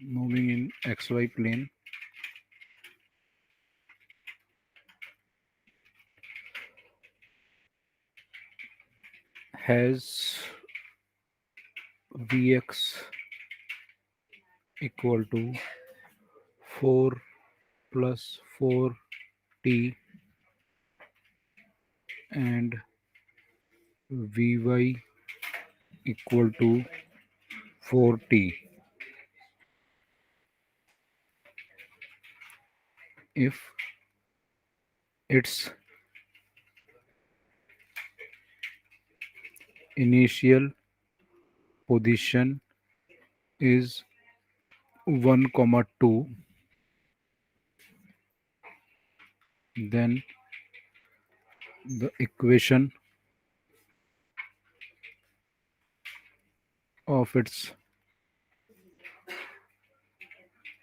moving in xy plane has Vx equal to 4 plus 4t and Vy equal to 4t. If its initial position is 1 comma 2, then the equation of its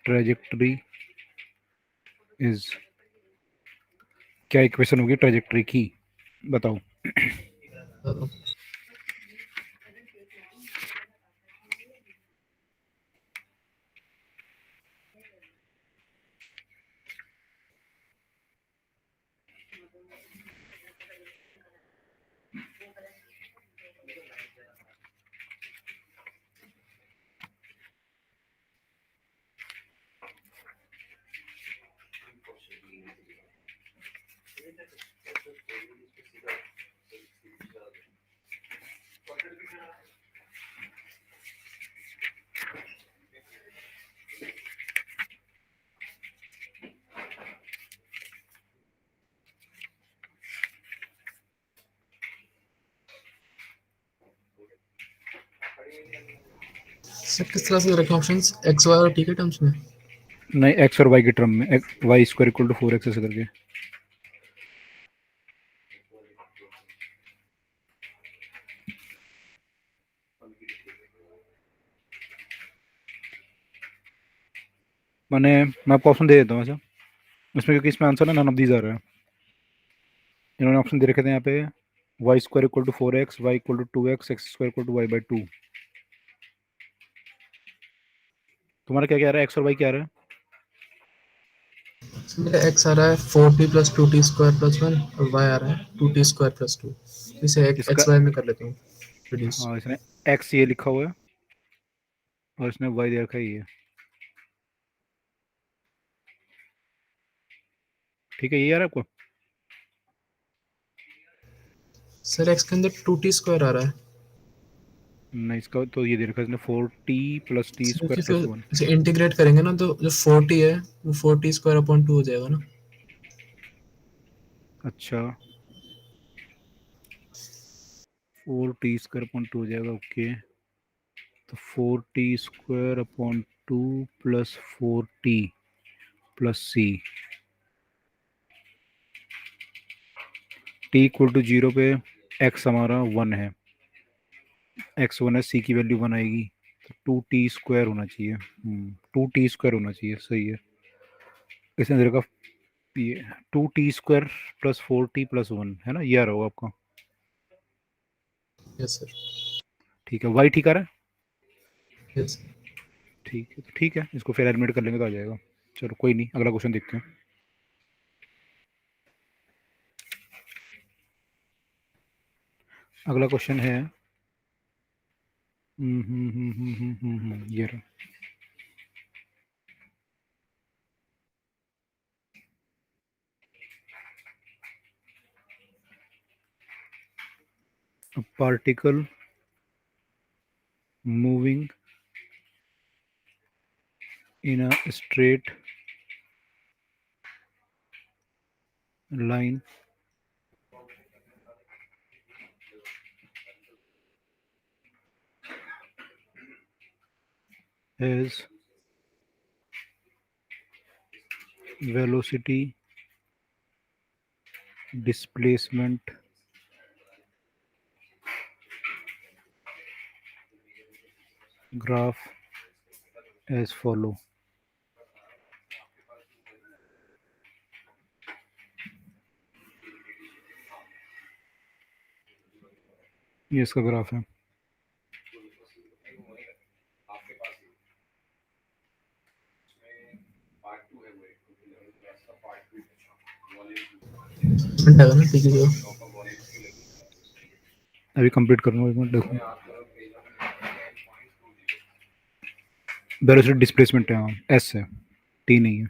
trajectory is, क्या equation होगी trajectory की बताओ. Sir किस तरह से रखे options x Y और T के टर्म्स में? नहीं, एक्स और वाई के टर्म में. Y square equal to 4x ऐसे करके. मैं आपको ऑप्शन दे देता हूँ ऐसा इसमें, क्योंकि इसमें आंसर ना नन ऑफ दीज आ रहा है. इन्होंने ऑप्शन दे रखे थे यहाँ पे Y square equal to 4x, Y equal to 2x, X square equal to Y by 2. तुम्हारा क्या क्या आ रहा है, एक्स और वाई क्या आ रहा है? मेरा एक्स आ रहा है 4t plus 2t square plus 1 और वाई आ रहा है 2t स्क्वायर प्लस 2. इसे इसका एक्स वाई में कर लेता हूँ रिड्यूस. हाँ, इसने एक्स ये लिखा हुआ है और इसने वाई दे रखा है ये. ठीक है, ये आ रहा है आपको? सर एक्स के अंदर 2t स्क्वायर आ रहा है. नहीं, इसका तो ये दे रखा है इसने 4t plus T sir square क्योंकि प्लस फिर 1. इसे इंटीग्रेट करेंगे ना तो जो 4t है वो 4t स्क्वायर अपॉन 2 हो जाएगा ना. अच्छा, 4t स्क्वायर अपॉन 2 हो जाएगा. ओके, तो 4t square upon 2 plus 4t plus c. t equal to 0 पे x हमारा 1 है, x 1 है, c की वैल्यू 1 आएगी, तो 2t स्क्वायर होना चाहिए. 2t स्क्वायर होना चाहिए, सही है. इसने दे रखा ये 2t square plus 4t plus 1 है ना, ये आ रहा होगा आपका. Yes sir. ठीक है, वाई ठीक आ रहा है. यस. ठीक है, तो ठीक है, इसको फिर एडमिट कर लेंगे तो आ जाएगा. चलो कोई नहीं, अगला क्वेश्चन देखते हैं. अगला क्वेश्चन है ये रहा. A particle moving in a straight line has velocity, displacement, graph as follow. ये इसका ग्राफ है. गलती की जो अभी कंप्लीट कर लूँ, एक मिनट देखो। वेलोसिटी डिस्प्लेसमेंट है, हाँ एस है, टी नहीं है।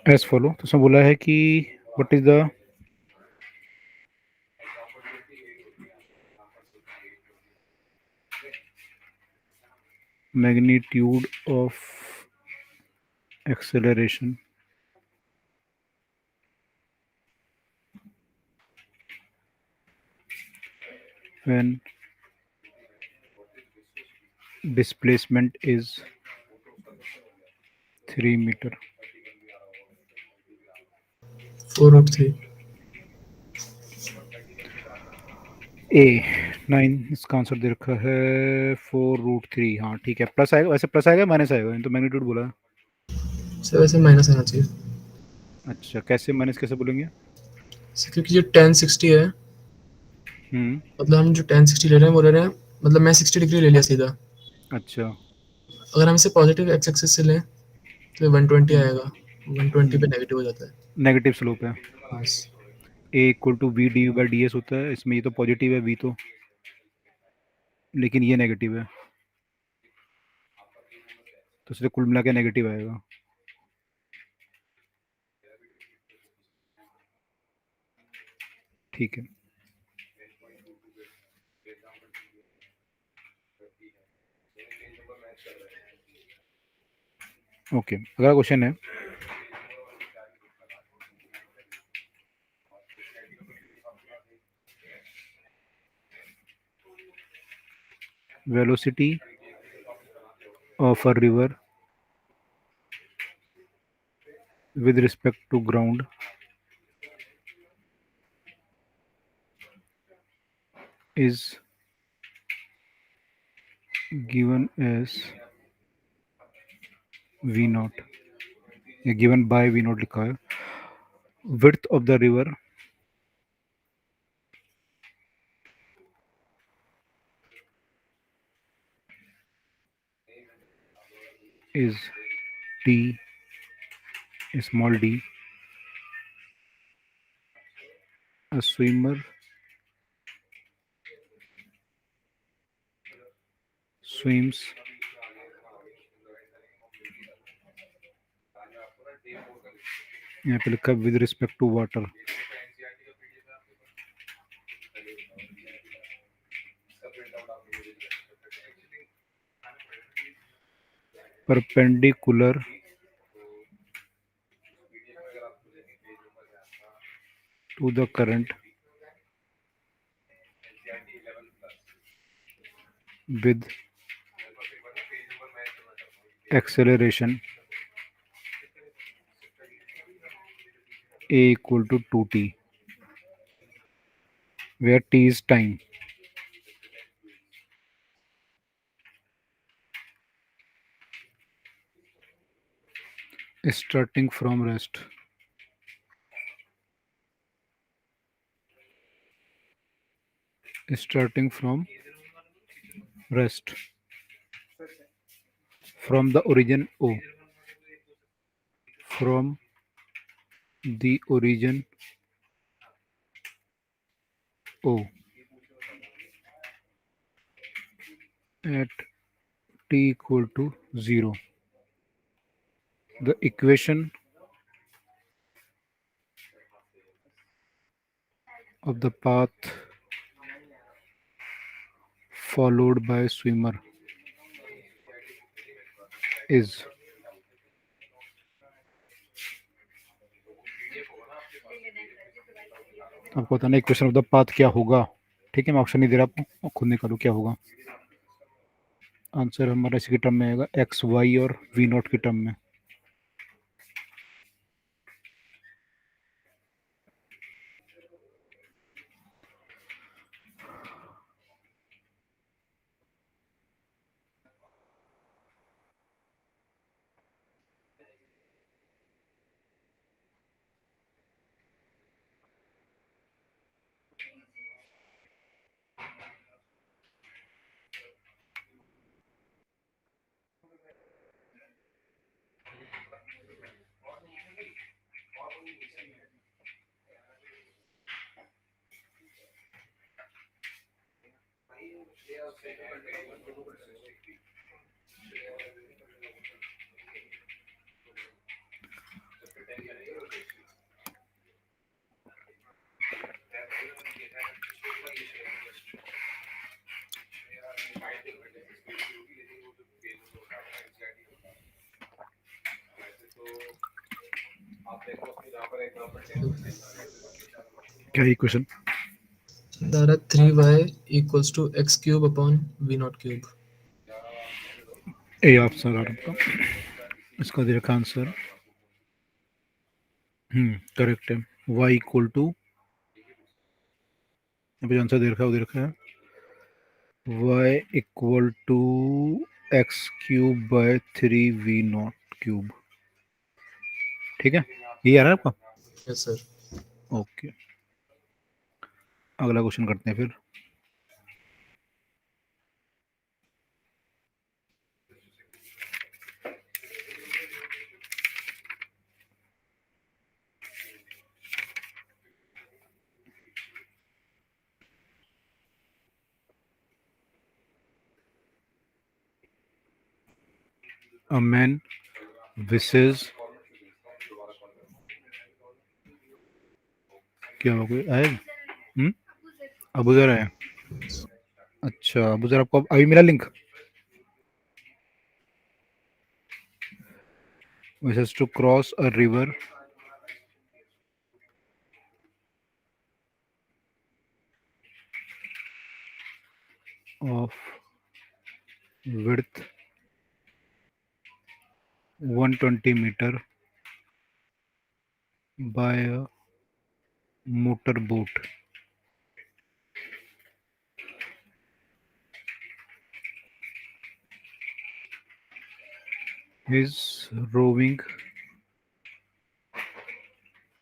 एस फॉलो, तो उसमें बोला है कि what is the magnitude of acceleration when displacement is 3 metre. 4√3। A 9, इसका आंसर दे रखा है 4√3। हाँ ठीक है, प्लस आएगा, वैसे प्लस आएगा माइनस आएगा, तो मैग्नीट्यूड बोला है। सर वैसे माइनस आना चाहिए। अच्छा, कैसे माइनस कैसे बोलेंगे? सर क्योंकि जो 1060 है, हम्म। मतलब हम जो 1060 ले रहे हैं वो ले रहे हैं, मतलब मैं 60 डिग्री ले लिया सीधा। अच्छा। अगर हम इसे पॉजिटिव एक्स एक्सिस से लें तो 120 हम्म। आएगा, 120 पे नेगेटिव हो जाता है। नेगेटिव स्लोप है। बस। A equal to V D by D S होता है, इसमें ये तो पॉजिटिव है वी तो, लेकिन ये नेगेटिव है, तो इसलिए कुल मिला के नेगेटिव आएगा। ठीक है। ओके, अगला क्वेश्चन है, velocity of a river with respect to ground is given as v naught, या given by v naught लिखा है। width of the river is t small d, a swimmer swims यहाँ पे लिखा with respect to water, perpendicular to the current with acceleration a equal to 2t, where t is time. Starting from rest. Starting from rest. From the origin O. From the origin O at t equal to 0. The equation of the path followed by swimmer is, आपको बताना equation of the path क्या होगा। ठीक है, मैं option नहीं दे रहा आपको, खुद निकालो क्या होगा। आंसर हमारा इसी के टर्म में आएगा, एक्स वाई और वी नॉट के टर्म में। क्या ही question? There are 3y equals to x cube upon v naught cube. A option आपका, इसका दे रखा आंसर। करेक्ट है। y इक्वल टू, अभी आंसर दे रखा है, वो दे रखा है y equal to x cube by 3v0 cube. ठीक है, ये आ रहा है आपका? Yes sir. ओके, अगला क्वेश्चन करते हैं फिर। A man wishes, क्या हो गया है? अबूजर है। अच्छा अबूजर, आपको अभी मिला link? wishes to cross a river of width 120 meter by a motor boat. His rowing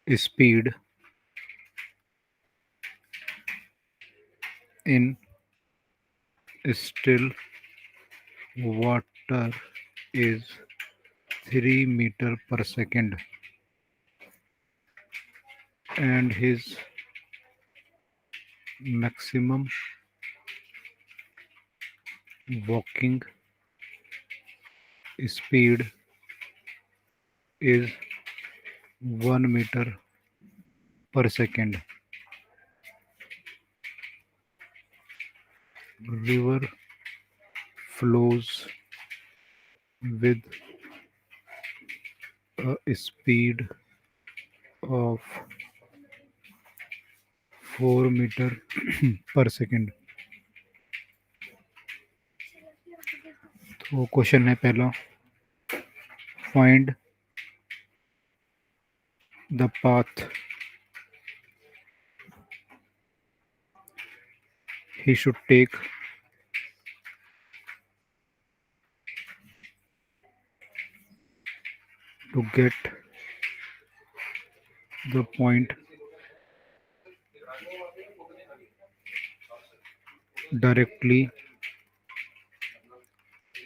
speed in still water is 3 meter per second, and his maximum walking speed is 1 meter per second. River flows with a speed of 4 meter per second. तो question है पहला, find the path he should take to get the point directly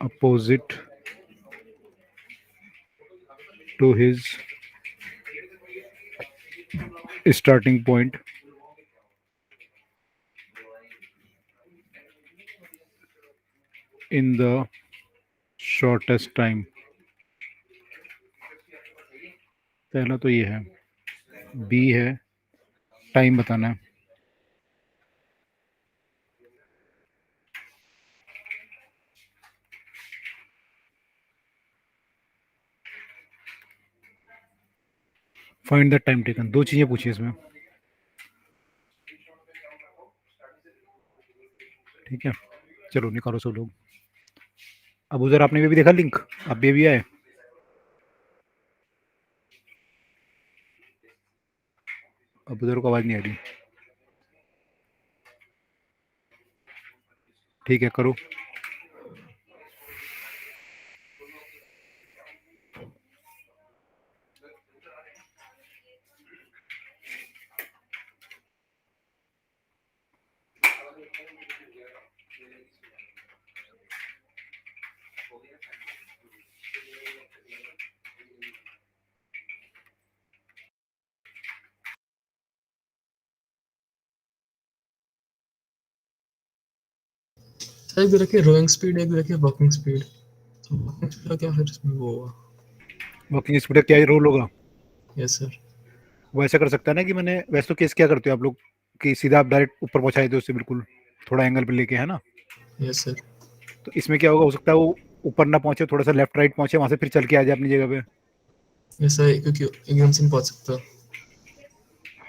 opposite to his starting point in the shortest time. पहला तो ये है, B है time बताना है। फाइंड द टाइम टेकन, दो चीजें पूछी इसमें। ठीक है, चलो निकालो सब लोग। अब उधर आपने भी देखा लिंक, आप भी आए? अब उधर को आवाज नहीं आ रही। ठीक है, करो। सर एक रखिए रोइंग स्पीड, एक रखिए वॉकिंग स्पीड। तो वॉकिंग स्पीड का क्या फिर इसमें वो होगा? वर्किंग स्पीड का क्या रोल होगा? Yes sir. वो ऐसा कर सकता है ना कि मैंने वैसे तो केस क्या करते हो आप लोग कि सीधा आप डायरेक्ट ऊपर पहुंचा देते हो उससे बिल्कुल थोड़ा एंगल पे लेके, है ना? Yes sir. तो इसमें क्या होगा, हो सकता है वो ऊपर ना पहुंचे, थोड़ा सा लेफ्ट राइट पहुंचे, वहां से फिर चल के आ जाए अपनी जगह पे। यस सर, क्योंकि एकदम से नहीं पहुंच सकता।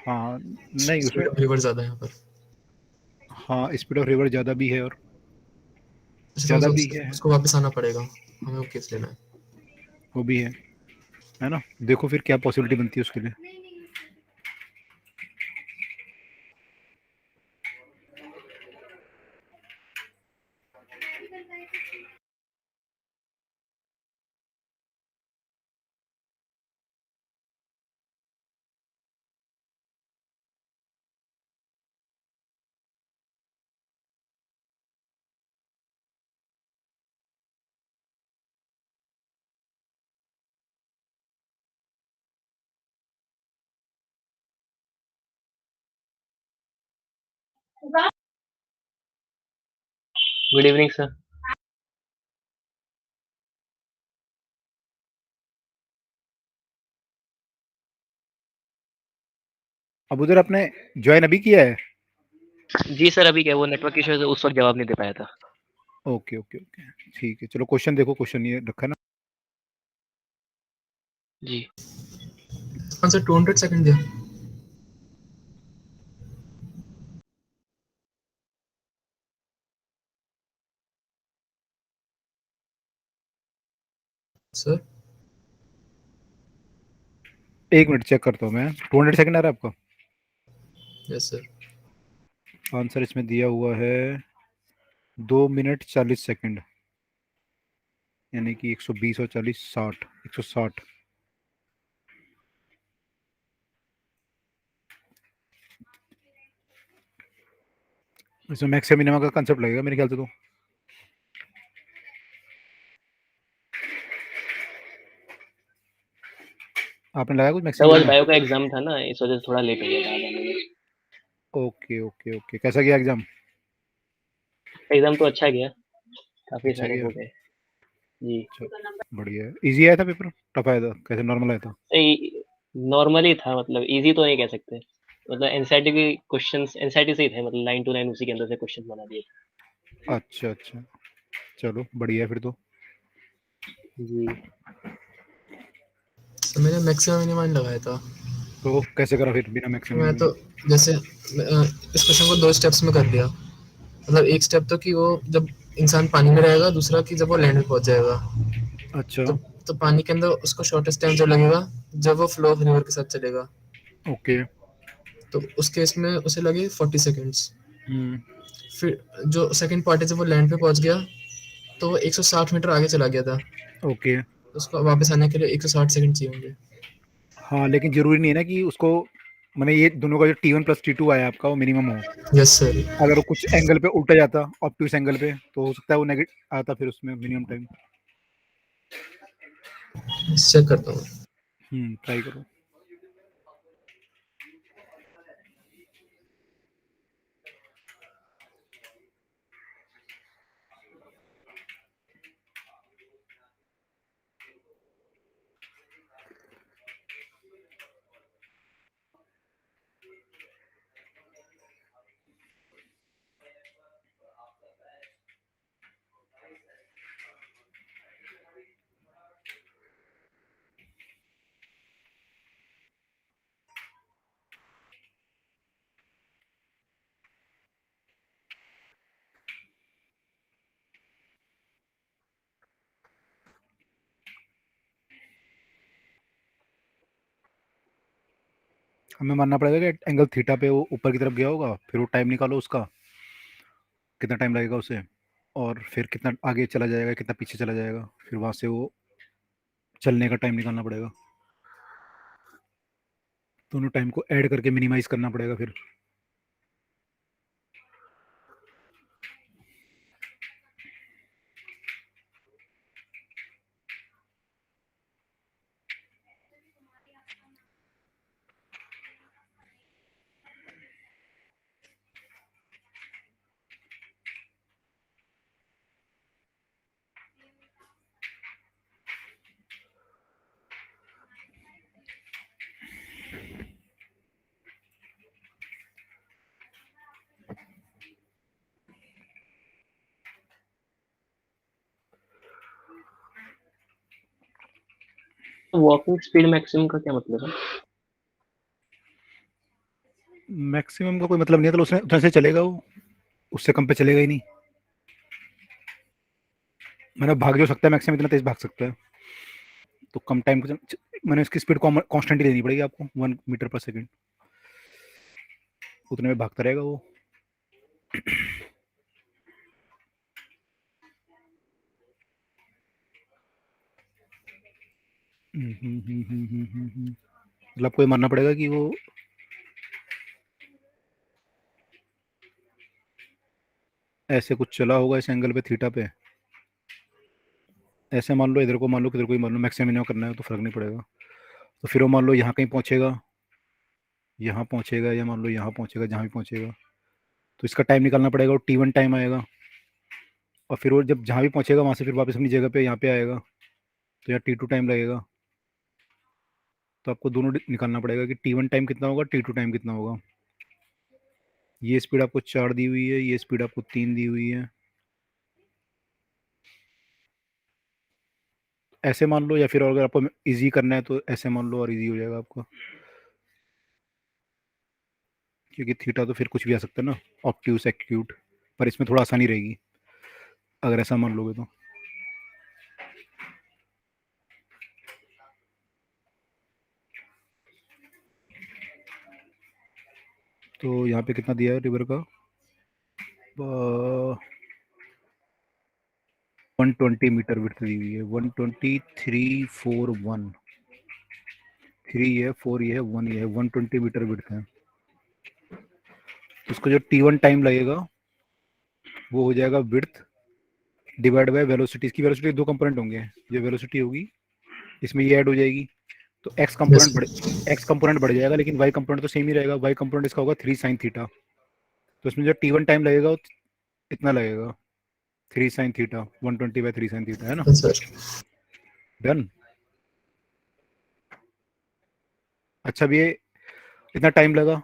हाँ, नहीं उसमें। स्पीड ऑफ रिवर ज्यादा है यहाँ पर। हाँ, स्पीड ऑफ रिवर ज़्यादा भी है और अच्छा तो ज़्यादा भी उसको है। उसको वापस आना पड़ेगा, हमें वो केस लेना है। वो भी है ना? देखो फिर क्या पॉसिबिलिटी बनती है उसके लिए। Good evening sir. अब उधर आपने ज्वाइन अभी किया है? जी सर, अभी क्या वो नेटवर्क इश्यू से उस वक्त जवाब नहीं दे पाया था। ओके ओके ओके, ठीक है। चलो क्वेश्चन देखो, क्वेश्चन ये रखा है ना। जी हाँ सर, 200 सेकंड दिया सर। 1 मिनट चेक करता हूँ मैं। 200 सेकंड आ रहा है आपका? Yes sir. आंसर इसमें दिया हुआ है 2 मिनट 40 सेकंड, यानी कि 120 और 40 60, 160। इसमें मैक्सिमम मिनिमम का कंसेप्ट लगेगा मेरे ख्याल से। तो आपने लगाया कुछ सर, मैक्सिमम वो आज मिनिमम? बायो का एग्जाम था ना, इस वजह से थोड़ा लेट हो गया था आज आने में। ओके ओके ओके, कैसा गया एग्जाम? एग्जाम तो अच्छा गया, काफी अच्छा सारे गया। हो गए। जी अच्छा, बढ़िया है। इजी आया था पेपर, टफ आया था, कैसे नॉर्मल आया था? नॉर्मली था, मतलब इजी तो नहीं कह सकते। मतलब एनसीईआरटी के क्वेश्चंस एनसीईआरटी से ही थे, मतलब लाइन टू लाइन उसी के अंदर से क्वेश्चन बना दिए अच्छा अच्छा, चलो बढ़िया है फिर तो। थे। जी सर मैंने मैक्सिमम मिनिमम लगाया था। तो कैसे करा फिर बिना मैक्सिमम मैं मिनिमम? तो जैसे इस क्वेश्चन को 2 स्टेप्स में कर लिया। मतलब एक स्टेप तो कि वो जब इंसान पानी में रहेगा, दूसरा कि जब वो लैंड में पहुंच जाएगा। अच्छा। तो पानी के अंदर उसको शॉर्टेस्ट टाइम जब लगेगा, जब वो फ्लो ऑफ रिवर के साथ चलेगा। ओके। तो उस केस में उसे लगे 40 सेकेंड्स। हम्म। फिर जो सेकंड पार्ट है, जब वो लैंड पे पहुंच गया तो वो 160 मीटर आगे चला गया था। ओके। तो उसको वापस आने के लिए 160 सेकंड चाहिए होंगे। हाँ, लेकिन जरूरी नहीं है ना कि उसको, मैंने ये दोनों का जो T1 + T2 आया आपका वो मिनिमम हो। Yes sir. अगर वो कुछ एंगल पे उल्टा जाता, ऑप्टिक्स एंगल पे, तो हो सकता है वो नेगेटिव आता फिर उसमें मिनिमम टाइम। चेक करता हूँ। ट्राई करो। हमें मानना पड़ेगा कि एंगल थीटा पे वो ऊपर की तरफ गया होगा, फिर वो टाइम निकालो उसका, कितना टाइम लगेगा उसे, और फिर कितना आगे चला जाएगा, कितना पीछे चला जाएगा, फिर वहां से वो चलने का टाइम निकालना पड़ेगा। दोनों टाइम को ऐड करके मिनिमाइज करना पड़ेगा फिर। वॉकिंग स्पीड मैक्सिमम का क्या मतलब है? मैक्सिमम का कोई मतलब नहीं है, तो उसने उतना से चलेगा वो, उससे कम पे चलेगा ही नहीं। मैंने भाग जो सकता है मैक्सिमम इतना तेज भाग सकता है, तो कम टाइम मैंने इसकी स्पीड कांस्टेंट ही लेनी पड़ेगी आपको, 1 मीटर पर सेकंड, उतने में भागता रहेगा वो। मतलब आपको ये मानना पड़ेगा कि वो ऐसे कुछ चला होगा इस एंगल पे, थीटा पे। ऐसे मान लो, इधर को मान लो, किधर को ही मान लो, मैक्सिमम मिनिमम करना है तो फर्क नहीं पड़ेगा। तो फिर वो मान लो यहाँ कहीं पहुँचेगा, यहाँ पहुँचेगा, या मान लो यहाँ पहुँचेगा, जहाँ भी पहुँचेगा, तो इसका टाइम निकालना पड़ेगा, और T1 टाइम आएगा। और फिर वो जब जहाँ भी पहुँचेगा वहाँ से फिर वापस अपनी जगह पे यहाँ पे आएगा, तो यहाँ T2 टाइम लगेगा। तो आपको दोनों निकालना पड़ेगा कि T1 टाइम कितना होगा, T2 टाइम कितना होगा। ये स्पीड आपको 4 दी हुई है, ये स्पीड आपको 3 दी हुई है। ऐसे मान लो, या फिर अगर आपको इजी करना है तो ऐसे मान लो, और इजी हो जाएगा आपको, क्योंकि थीटा तो फिर कुछ भी आ सकता है ना, ऑब्ट्यूस एक्यूट, पर इसमें थोड़ा आसानी रहेगी अगर ऐसा मान लोगे तो। तो यहाँ पे कितना दिया है रिवर का, 120 मीटर विड्थ दी हुई है, 12341, 3 है, 4 ये है, 1 ये है, 120 मीटर विड्थ है। तो उसका जो T1 टाइम लगेगा वो हो जाएगा विड्थ डिवाइड बाय वेलोसिटी। इसकी वेलोसिटी दो कंपोनेंट होंगे, जो वेलोसिटी होगी इसमें ये ऐड हो जाएगी, तो एक्स यस कंपोनेंट बढ़ जाएगा, लेकिन वाई कंपोनेंट तो सेम ही रहेगा। वाई कंपोनेंट इसका होगा 3 साइन थीटा। तो इसमें जो T1 टाइम लगेगा वो इतना लगेगा, 3 साइन थीटा, 120/3 साइन थीटा, है ना। सर। डन। अच्छा, अब ये इतना टाइम लगा,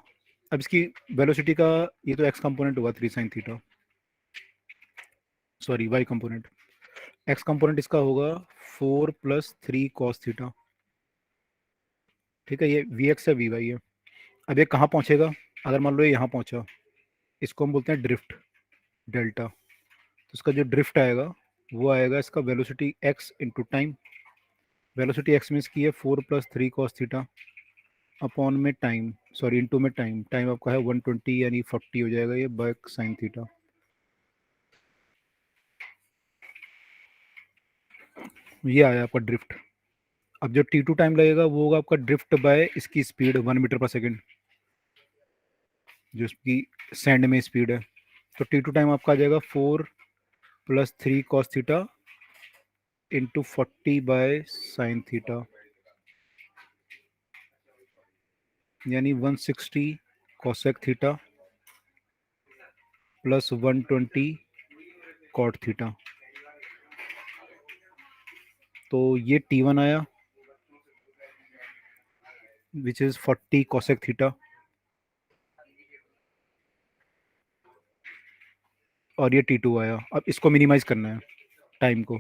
अब इसकी वेलोसिटी का, ये तो एक्स कंपोनेंट हुआ 3 sine theta, sorry y component. X component इसका होगा 4 + 3 कॉस थीटा, ठीक है। ये वी एक्स है, वी वाई है। अब ये कहाँ पहुँचेगा, अगर मान लो ये यहाँ पहुँचा, इसको हम बोलते हैं ड्रिफ्ट, डेल्टा। तो इसका जो ड्रिफ्ट आएगा वो आएगा इसका velocity x into time. Velocity x में इसकी है 4 + 3 कॉस थीटा अपॉन में टाइम, सॉरी इंटू में टाइम। टाइम आपका है 120 यानी 40 हो जाएगा ये बाय साइन थीटा। ये आया आपका ड्रिफ्ट। अब जो T2 टाइम लगेगा वो होगा आपका ड्रिफ्ट बाय इसकी स्पीड 1 मीटर पर सेकेंड, जो इसकी सैंड में स्पीड है। तो T2 टाइम आपका आ जाएगा 4 + 3 कॉस थीटा इंटू 40/साइन थीटा, यानी 160 cosec theta plus 120 cot theta. तो ये T1 आया विच इज 40 कॉसेक थीटा, और ये T2 आया। अब इसको मिनिमाइज करना है टाइम को,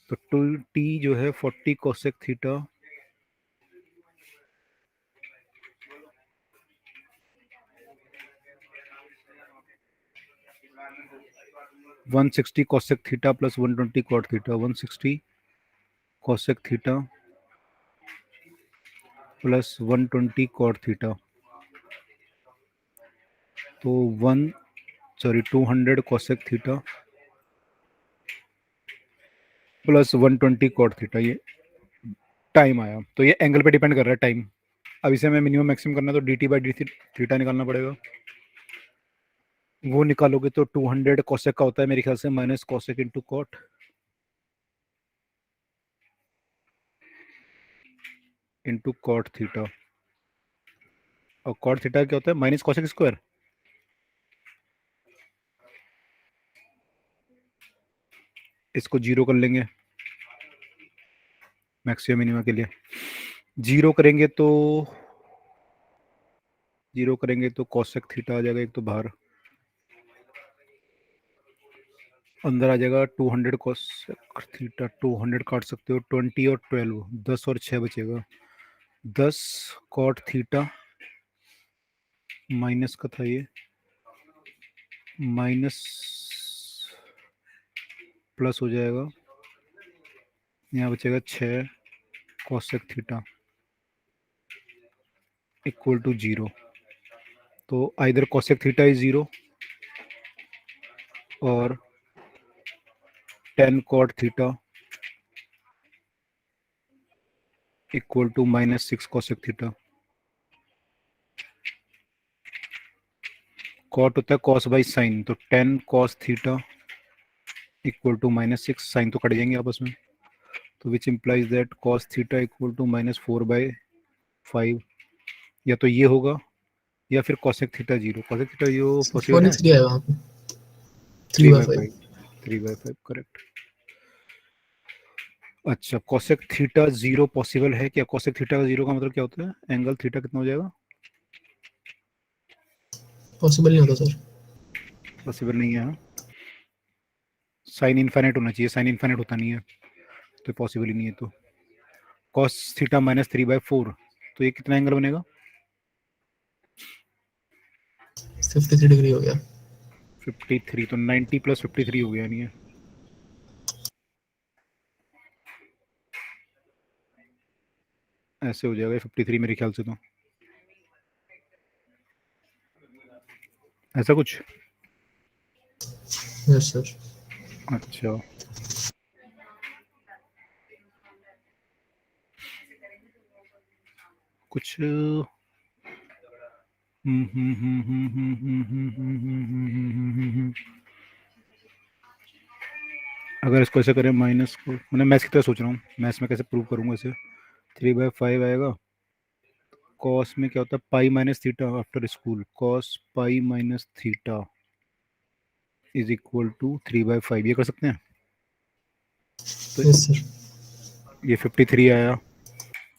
तो 2t जो है 40 cosec theta 160 cosec theta plus 120 cot theta, 160 cosec theta plus 120 cot theta, तो 200 cosec theta plus 120 cot theta. ये टाइम आया। तो ये एंगल पे डिपेंड कर रहा है टाइम। अब इसे मैं मिनिमम मैक्सिमम करना है तो dt/d थीटा निकालना पड़ेगा। वो निकालोगे तो 200 cosec का होता है मेरे ख्याल से minus cosec into cot into cot theta, और कॉट थीटा क्या होता है, माइनस cosec स्क्वायर। इसको जीरो कर लेंगे मैक्सिमम मिनिमा के लिए। जीरो करेंगे तो cosec थीटा आ जाएगा एक तो बाहर, अंदर आ जाएगा 200 कोसेक थीटा, 200 काट सकते हो, 20 और 12, 10 और 6 बचेगा, 10 कॉट थीटा माइनस का था ये, माइनस प्लस हो जाएगा, यहाँ बचेगा 6 कोसेक थीटा इक्वल टू 0। तो आइदर कोसेक थीटा इज 0 और 10 cot theta equal to -6 cosec theta. Cot होता है कॉस बाई साइन, तो 10 cos theta equal to -6, sine तो कट जाएंगे आपस में, तो which implies that cos theta equal to -4/5, या तो ये होगा या फिर cosec theta 0। Cosec theta 0 possible है, 3 आया वहाँ पे 3/5, 3/5 3/5 करेक्ट। अच्छा, कॉसेक थीटा 0 पॉसिबल है क्या? कॉसेक थीटा का 0 का मतलब क्या होता है? एंगल थीटा कितना हो जाएगा? पॉसिबल नहीं होता सर। पॉसिबल नहीं है, साइन इनफाइनाइट होना चाहिए, साइन इनफाइनाइट होता नहीं है, तो पॉसिबल ही नहीं है। तो कॉस थीटा -3/4, तो ये कितना एंगल बनेगा? 53 डिग्री हो गया। 53, तो 90 + 53 हो गया, नहीं है? ऐसे हो जाएगा 53 मेरे ख्याल से, तो ऐसा कुछ। Yes sir. अच्छा, कुछ अगर इसको ऐसे करें माइनस को, मैंने मैथ्स की तरह सोच रहा हूँ, मैथ्स में कैसे प्रूव करूँगा इसे। 3/5 आएगा, कॉस में क्या होता है pi minus theta after school, cos pi minus theta is equal to 3/5, ये कर सकते हैं। तो यस सर। ये 53 आया,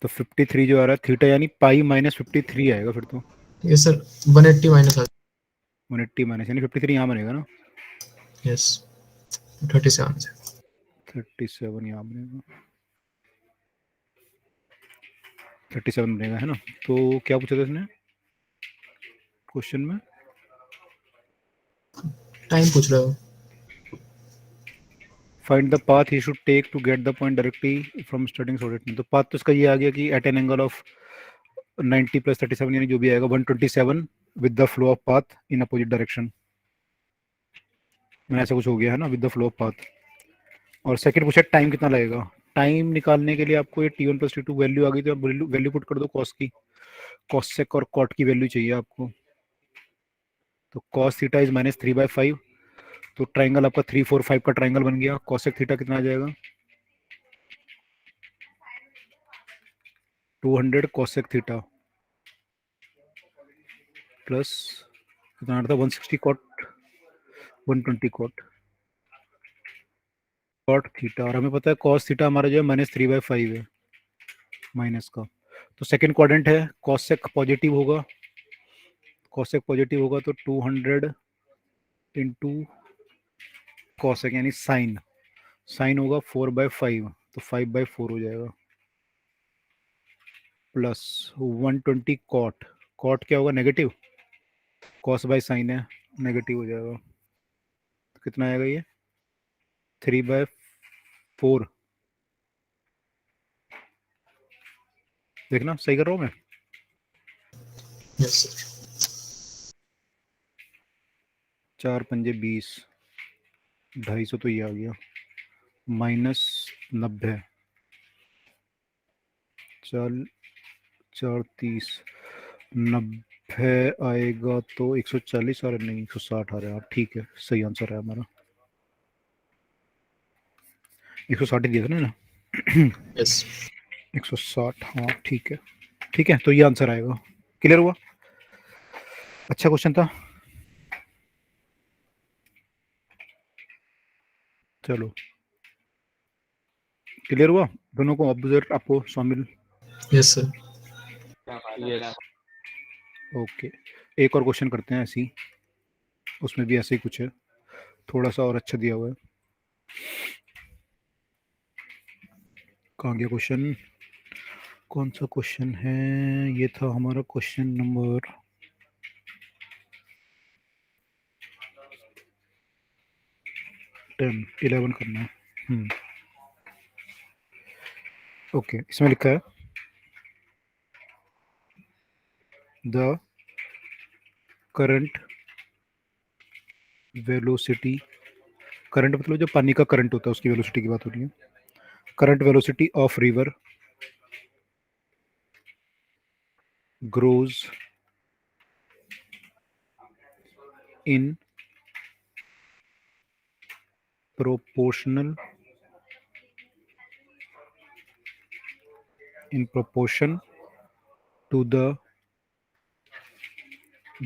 तो 53 जो आ रहा है थीटा यानी पाई -53 आएगा फिर तो, यस सर 180 माइनस आ 180 माइनस यानी 53 यहाँ बनेगा ना, यस 37 से 37 यहाँ बनेगा, 37 बनेगा, है ना। तो क्या पूछा था इसने क्वेश्चन में? टाइम पूछ रहे हो। Find the path he should take to get the point directly from starting solution. तो पाथ तो इसका ये आ गया कि एट एन एंगल ऑफ 90 + 37 यानी जो भी आएगा 127 with the flow of path in opposite direction, ऐसा कुछ हो गया है ना, with the flow of path. और सेकंड पूछा टाइम कितना लगेगा। टाइम निकालने के लिए आपको ये T1 + T2 वैल्यू आ गई, तो आप वैल्यू पुट कर दो कॉस की, कॉसेक और कॉट की वैल्यू चाहिए आपको। तो कॉस थीटा इज -3/5, तो ट्राइंगल आपका 3 4 5 का ट्राइंगल बन गया। कॉसेक थीटा कितना आ जाएगा? 200 कॉसेक थीटा प्लस कितना आ रहा था 160 कॉट, 120 कॉट थीटा, और हमें पता है कॉस थीटा हमारा जो है -3/5 है माइनस का। तो सेकंड क्वाड्रेंट है, कॉसेक पॉजिटिव होगा, कॉसेक पॉजिटिव होगा तो 200 इंटू कॉसेक यानी साइन, साइन होगा 4/5, तो 5/4 हो जाएगा, प्लस 120 कॉट, कॉट क्या होगा नेगेटिव, कॉस बाय साइन है, नेगेटिव हो जाएगा। तो कितना आएगा ये 3/4, देखना सही कर रहा हूँ मैं। यस सर 4 पंजे 20, 250 तो ये आ गया, -90, 4 30, 90 आएगा तो 140, और नहीं 160 आ रहा है, ठीक है सही आंसर है हमारा, 160 दिया था ना। यस 160, हाँ ठीक है, ठीक है, तो ये आंसर आएगा। क्लियर हुआ? अच्छा क्वेश्चन था, चलो क्लियर हुआ दोनों को, ऑब्जर्व आपको शामिल। Yes sir. यस ओके, एक और क्वेश्चन करते हैं ऐसे ही, उसमें भी ऐसे ही कुछ है, थोड़ा सा और अच्छा दिया हुआ है। कहाँ गया क्वेश्चन? कौन सा क्वेश्चन है? ये था हमारा क्वेश्चन नंबर 11 करना है। ओके, इसमें लिखा है द करंट वेलोसिटी। करंट मतलब जो पानी का करंट होता है उसकी वेलोसिटी की बात हो रही है। Current velocity of river grows in proportional in proportion to the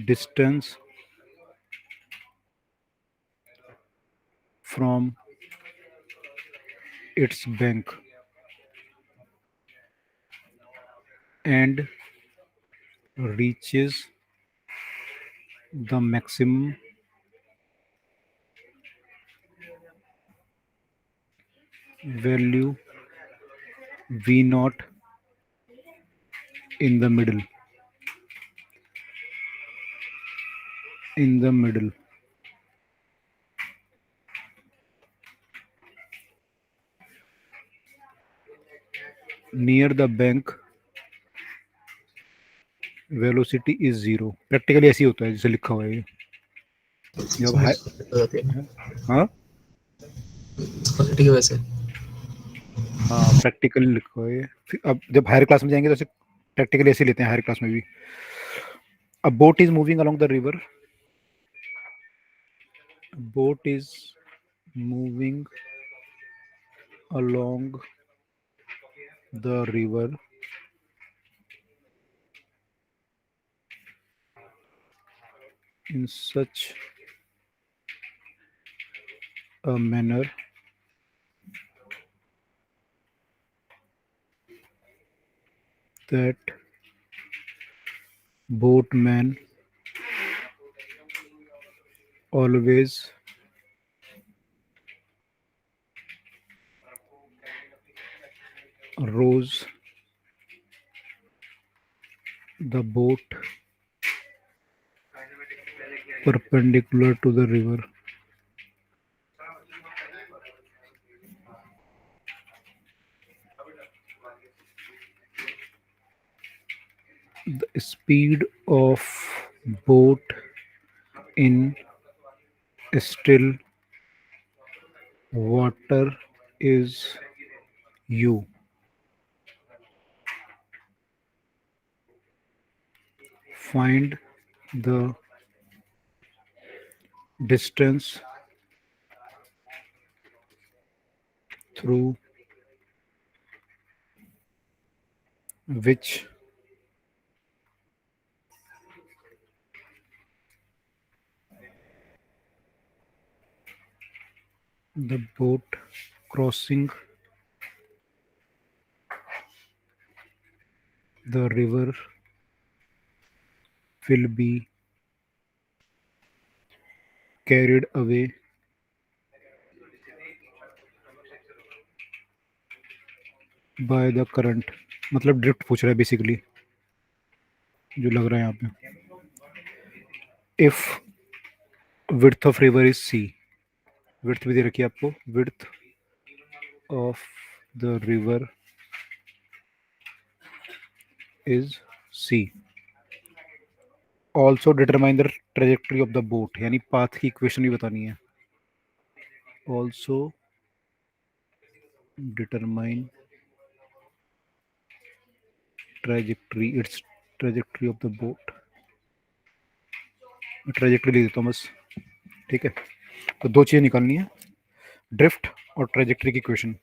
distance from its bank and reaches the maximum value V naught in the middle. In the middle. Near the bank velocity is zero. Practically ऐसे ही होता है जैसे लिखा हुआ है ये। जब समझ हाई हो जाती है हाँ ठीक है वैसे। हाँ प्रैक्टिकली लिखा हुआ है ये। फिर अब जब हायर क्लास में जाएंगे तो ऐसे प्रैक्टिकली ऐसे लेते हैं हायर क्लास में भी। A boat is moving along the river. A boat is moving along the river in such a manner that boatman always rows the boat perpendicular to the river. The speed of boat in still water is u. Find the distance through which the boat crossing the river will be carried away by the current. मतलब drift पूछ रहा है basically जो लग रहा है यहाँ पे। If width of river is c, width भी दे रखी है आपको, width of the river is c. Also determine the trajectory of the boat, यानी पाथ की इक्वेशन भी बतानी है। Also determine trajectory, its trajectory of the boat. Trajectory लिख देता हूँ बस, ठीक है। तो दो चीज़ें निकालनी है, ड्रिफ्ट और ट्रेजेक्टरी की इक्वेशन।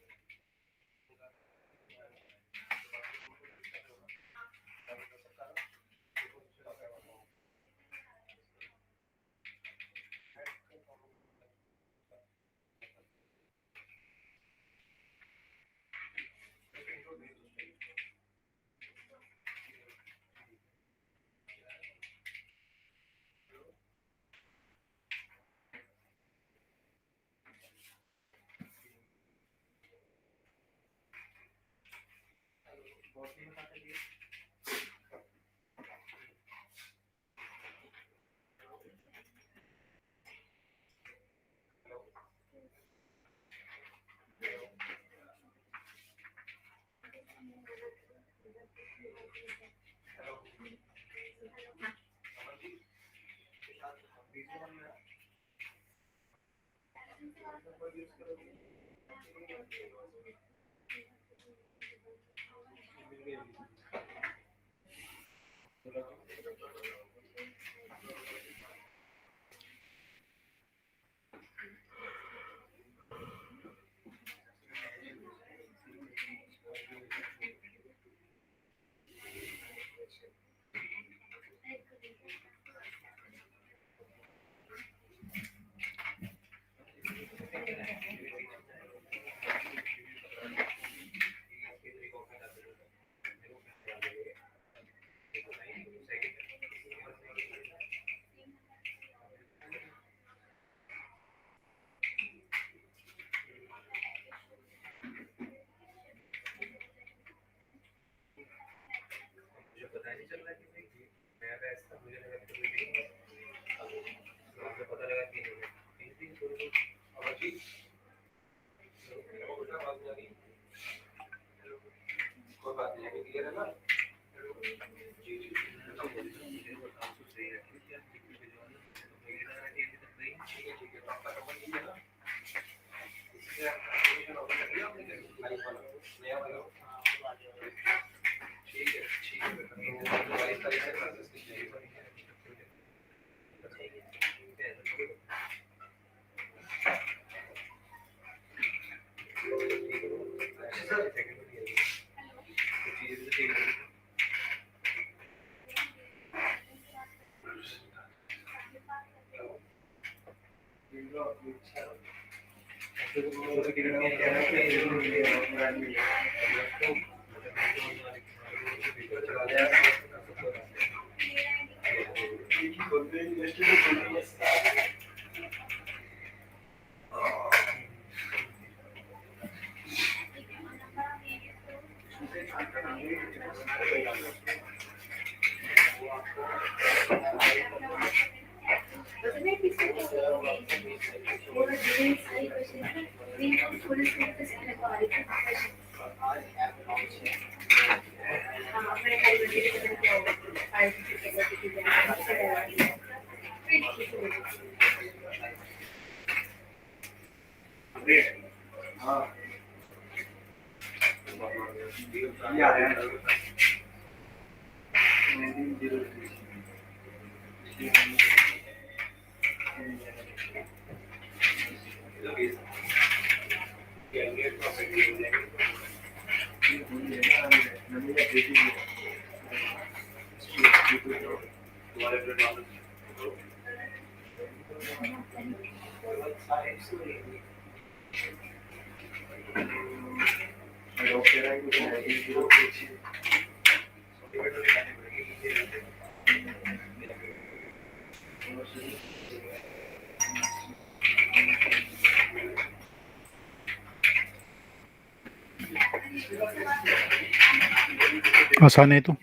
आसान है तो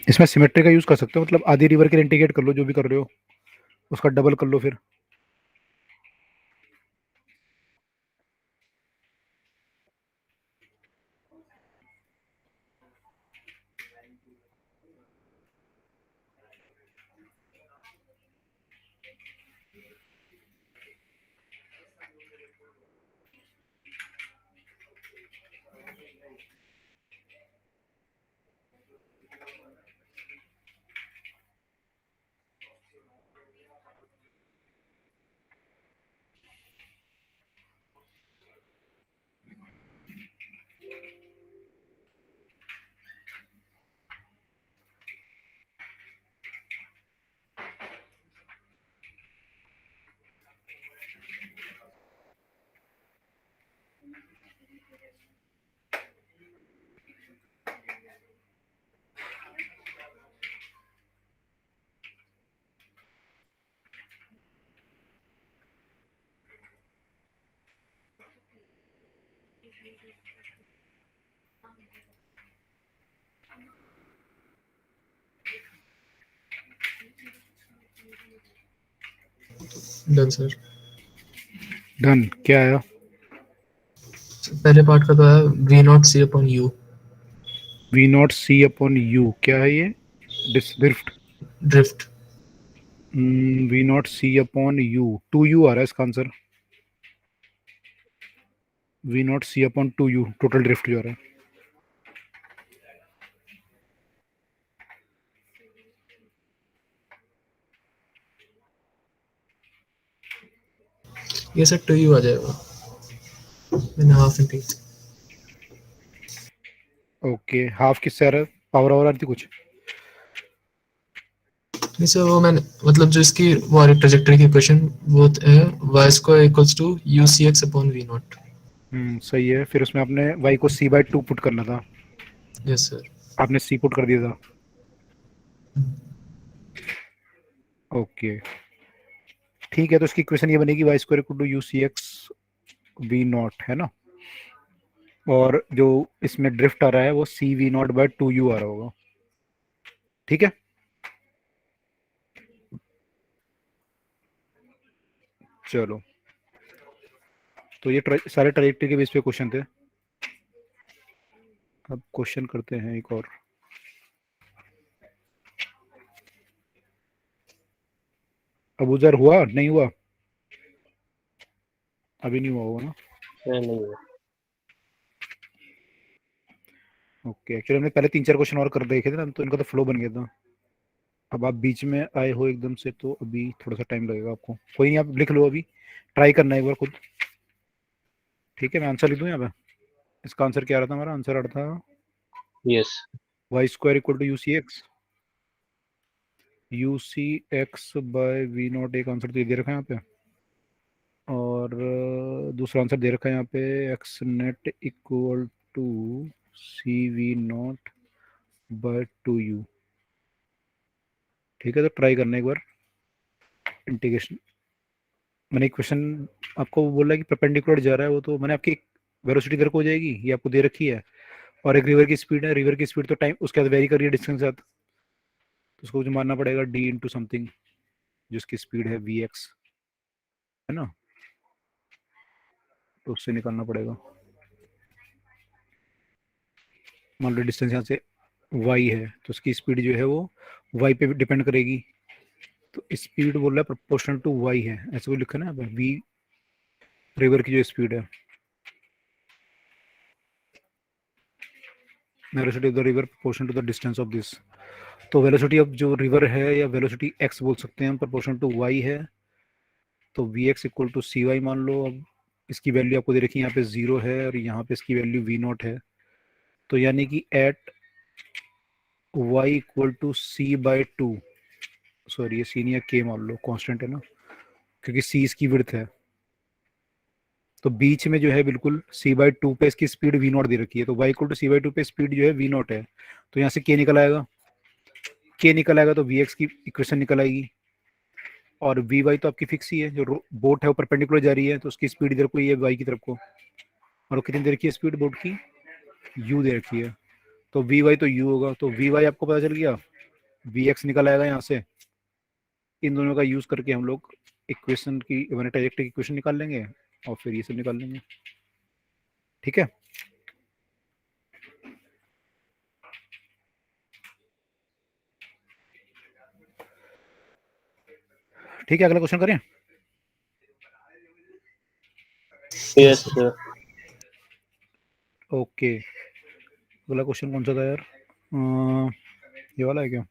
इसमें सिमेट्री का यूज कर सकते हो, मतलब आधी रिवर के इंटीग्रेट कर लो, जो भी कर रहे हो उसका डबल कर लो फिर। Done sir. डन। क्या आया? पहले पार्ट का तो है V naught C upon U. V naught C upon U, क्या है ये? Drift. Drift. V naught C upon U, two U आ रहा है इसका answer. V naught C upon two U, total drift जो आ रहा है। ये सर टू यू आ जाएगा, मैंने हाफ एंटी। ओके, हाफ किससे आ रहा है? पावर ओवर आ रही थी कुछ? नहीं सर, वो मैंने मतलब जो इसकी वो ट्रेजेक्टरी की इक्वेशन वो है y square equals to u c x upon v naught. सही है। फिर उसमें आपने वाई को सी बाई टू पुट करना था, यस सर। आपने सी पुट कर दिया था। ओके ठीक है, तो इसकी इक्वेशन ये बनेगी y square equal to u c x v naught, है ना? और जो इसमें ड्रिफ्ट आ रहा है वो C we naught by two U आ रहा होगा। ठीक है, चलो। तो ये सारे ट्रैजेक्टरी के बेस पे क्वेश्चन थे। अब क्वेश्चन करते हैं एक और। अब उधर हुआ नहीं हुआ? अभी नहीं हुआ होगा ना? नहीं है। ओके, एक्चुअली हमने पहले 3-4 क्वेश्चन और कर देखे थे ना, तो इनका तो फ्लो बन गया था। अब आप बीच में आए हो एकदम से, तो अभी थोड़ा सा टाइम लगेगा आपको। कोई नहीं, आप लिख लो, अभी ट्राई करना है एक बार खुद। ठीक है, मैं आंसर लिख दूँ यहाँ पे। इसका आंसर क्या आ रहा था? हमारा आंसर आ रहा था yes. Y square equal to u c x, u c x by v naught. एक आंसर तो ये दे रखा है यहाँ पे, और दूसरा आंसर दे रखा है यहाँ पे x net equal to c we naught by two u. ठीक है, तो ट्राई करना एक बार इंटीग्रेशन। मैंने क्वेश्चन आपको बोला कि परपेंडिकुलर जा रहा है, वो तो मैंने आपकी वेलोसिटी इधर को हो जाएगी, ये आपको दे रखी है। और एक रिवर की स्पीड है, रिवर की स्पीड तो टाइम उसके साथ वेरी कर रही है डिस्टेंस के साथ, तो उसको मुझे मानना पड़ेगा डी इंटू समथिंग जिसकी स्पीड है वी एक्स, है ना? तो उससे निकालना पड़ेगा। मान लो डिस्टेंस यहाँ से y है, तो उसकी स्पीड जो है वो y पे भी डिपेंड करेगी। तो स्पीड बोल रहा है प्रोपोर्शनल टू y है, ऐसे वो लिखा ना v रिवर की जो स्पीड है, velocity of the river proportional to the distance of this. तो वेलोसिटी ऑफ जो रिवर है, या वेलोसिटी x बोल सकते हैं हम, प्रोपोर्शनल टू y है। तो v x equal to c y मान लो। अब इसकी वैल्यू आपको दे रखी है, यहाँ पे 0 है और यहाँ पे इसकी वैल्यू वी नॉट है। तो यानी कि at y equal to c by two, sorry ये सी नहीं है, के मान लो, कांस्टेंट है ना, क्योंकि सी इसकी विड्थ है। तो बीच में जो है बिल्कुल सी बाई टू पे इसकी स्पीड वी नॉट दे रखी है, तो y equal to c by two पे स्पीड जो है वी नॉट है। तो यहाँ से के निकल आएगा, के निकल आएगा तो वी एक्स की इक्वेशन निकल आएगी। और वी वाई तो आपकी फिक्स ही है, जो बोट है वो परपेंडिकुलर जा रही है, तो उसकी स्पीड इधर को ही है वाई की तरफ को। और कितनी देर की स्पीड बोट की? यू दे रखी है, तो वी वाई तो यू होगा। तो वी वाई आपको पता चल गया, वी एक्स निकल आएगा यहाँ से। इन दोनों का यूज करके हम लोग इक्वेशन की मैंने ट्रैजेक्टरी की इक्वेशन निकाल लेंगे, और फिर ये सब निकाल लेंगे। ठीक है, ठीक है, अगला क्वेश्चन करें। Yes sir. ओके, अगला क्वेश्चन कौन सा था यार? ये वाला है क्या?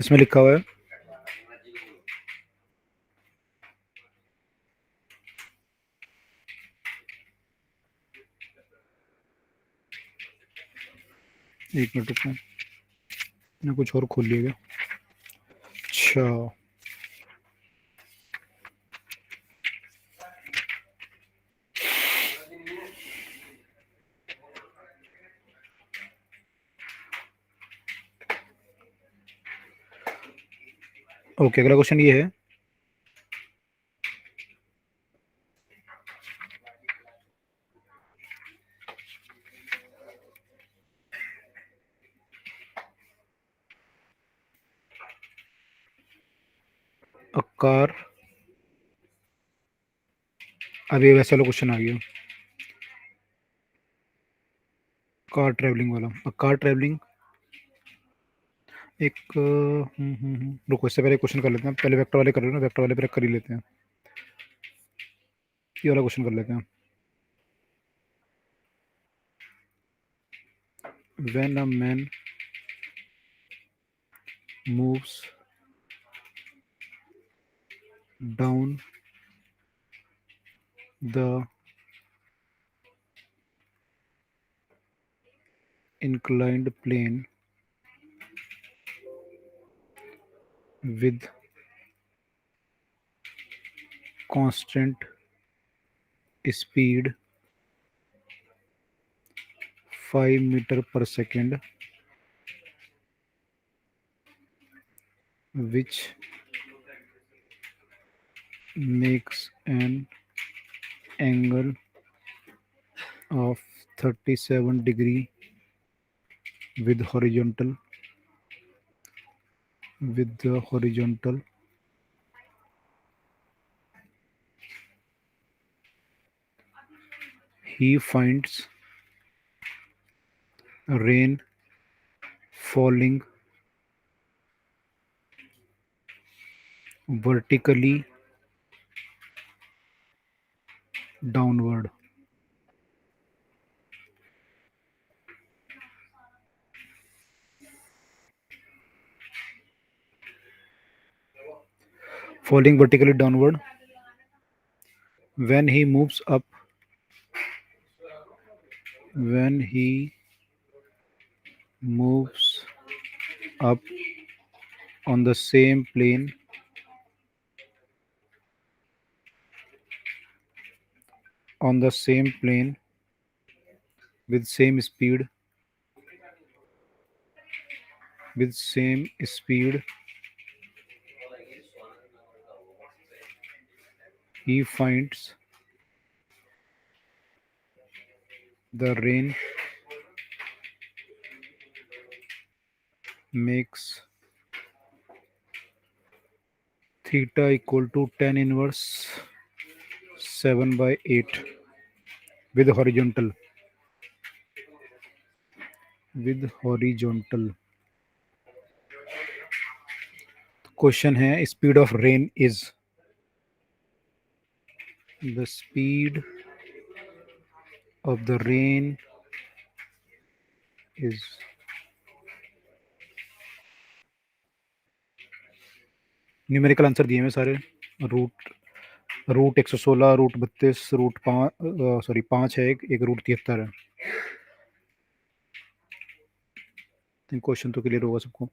इसमें लिखा हुआ है एक मिनट रुको, मैंने कुछ और खोल लिया क्या? अच्छा, ओके, अगला क्वेश्चन ये है कार, अब ये वैसे वाला क्वेश्चन आ गया, कार ट्रेवलिंग वाला। कार ट्रेवलिंग एक रुको, इससे पहले क्वेश्चन कर लेते हैं, पहले वेक्टर वाले कर रहे हो ना, वेक्टर वाले पर कर ही लेते हैं, ये वाला क्वेश्चन कर लेते हैं। When a man moves down the inclined plane with constant speed 5 meter per second, which makes an angle of 37 degree with the horizontal, he finds rain falling vertically downward. Falling vertically downward when he moves up on the same plane with same speed he finds the rain makes theta equal to tan inverse 7/8 with horizontal. Question है speed of rain is, the speed of the rain is numerical answer दिए हैं सारे, root 116, root 32, root 5 है, एक root 73 है। Question तो clear होगा सबको।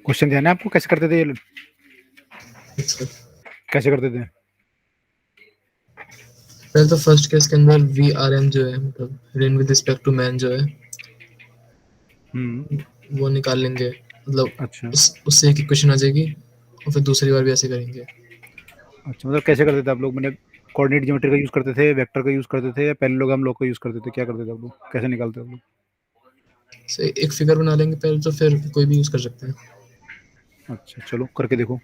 क्वेश्चन ध्यान है आपको, कैसे करते थे ये लोग, कैसे करते थे? पहले तो फर्स्ट केस के अंदर VRM जो है, मतलब rain with respect to man जो है, वो निकाल लेंगे, मतलब अच्छा, उससे एक इक्वेशन आ जाएगी, और फिर दूसरी बार भी ऐसे करेंगे। अच्छा, मतलब कैसे करते थे आप लोग? मैंने कोऑर्डिनेट ज्योमेट्री का यूज़ करते थे, वेक्टर का यूज़ करते थे, या पैरेललोग्राम लॉ का यूज़ करते थे? क्या करते थे आप लोग? कैसे निकालते आप लोग? से एक फिगर बना लेंगे पहले, तो फिर कोई भी यूज कर सकते हैं। अच्छा, चलो करके देखो।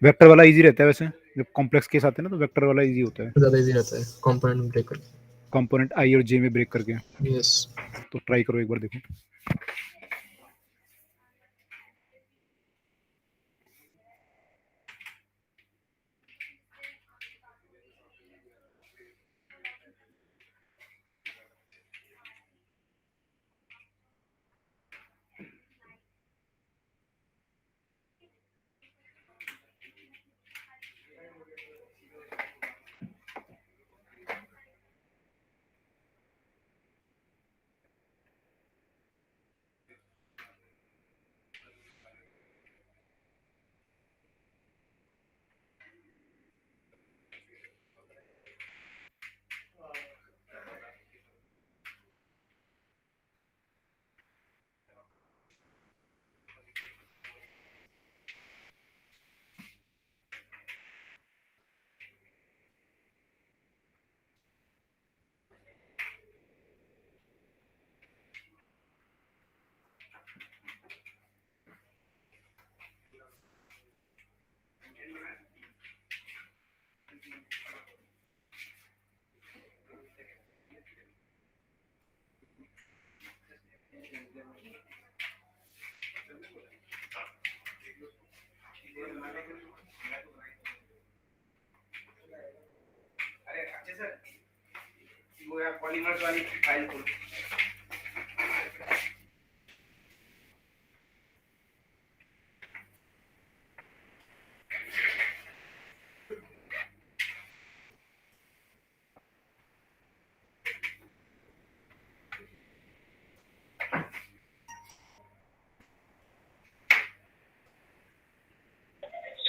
वेक्टर वाला ईज़ी रहता है वैसे, जब कॉम्प्लेक्स केस आते हैं ना तो वेक्टर वाला ईज़ी होता है, ज्यादा इजी रहता है कंपोनेंट ब्रेक करके। कंपोनेंट आई और जे में ब्रेक करके। यस। तो ट्राई करो एक बार, देखो।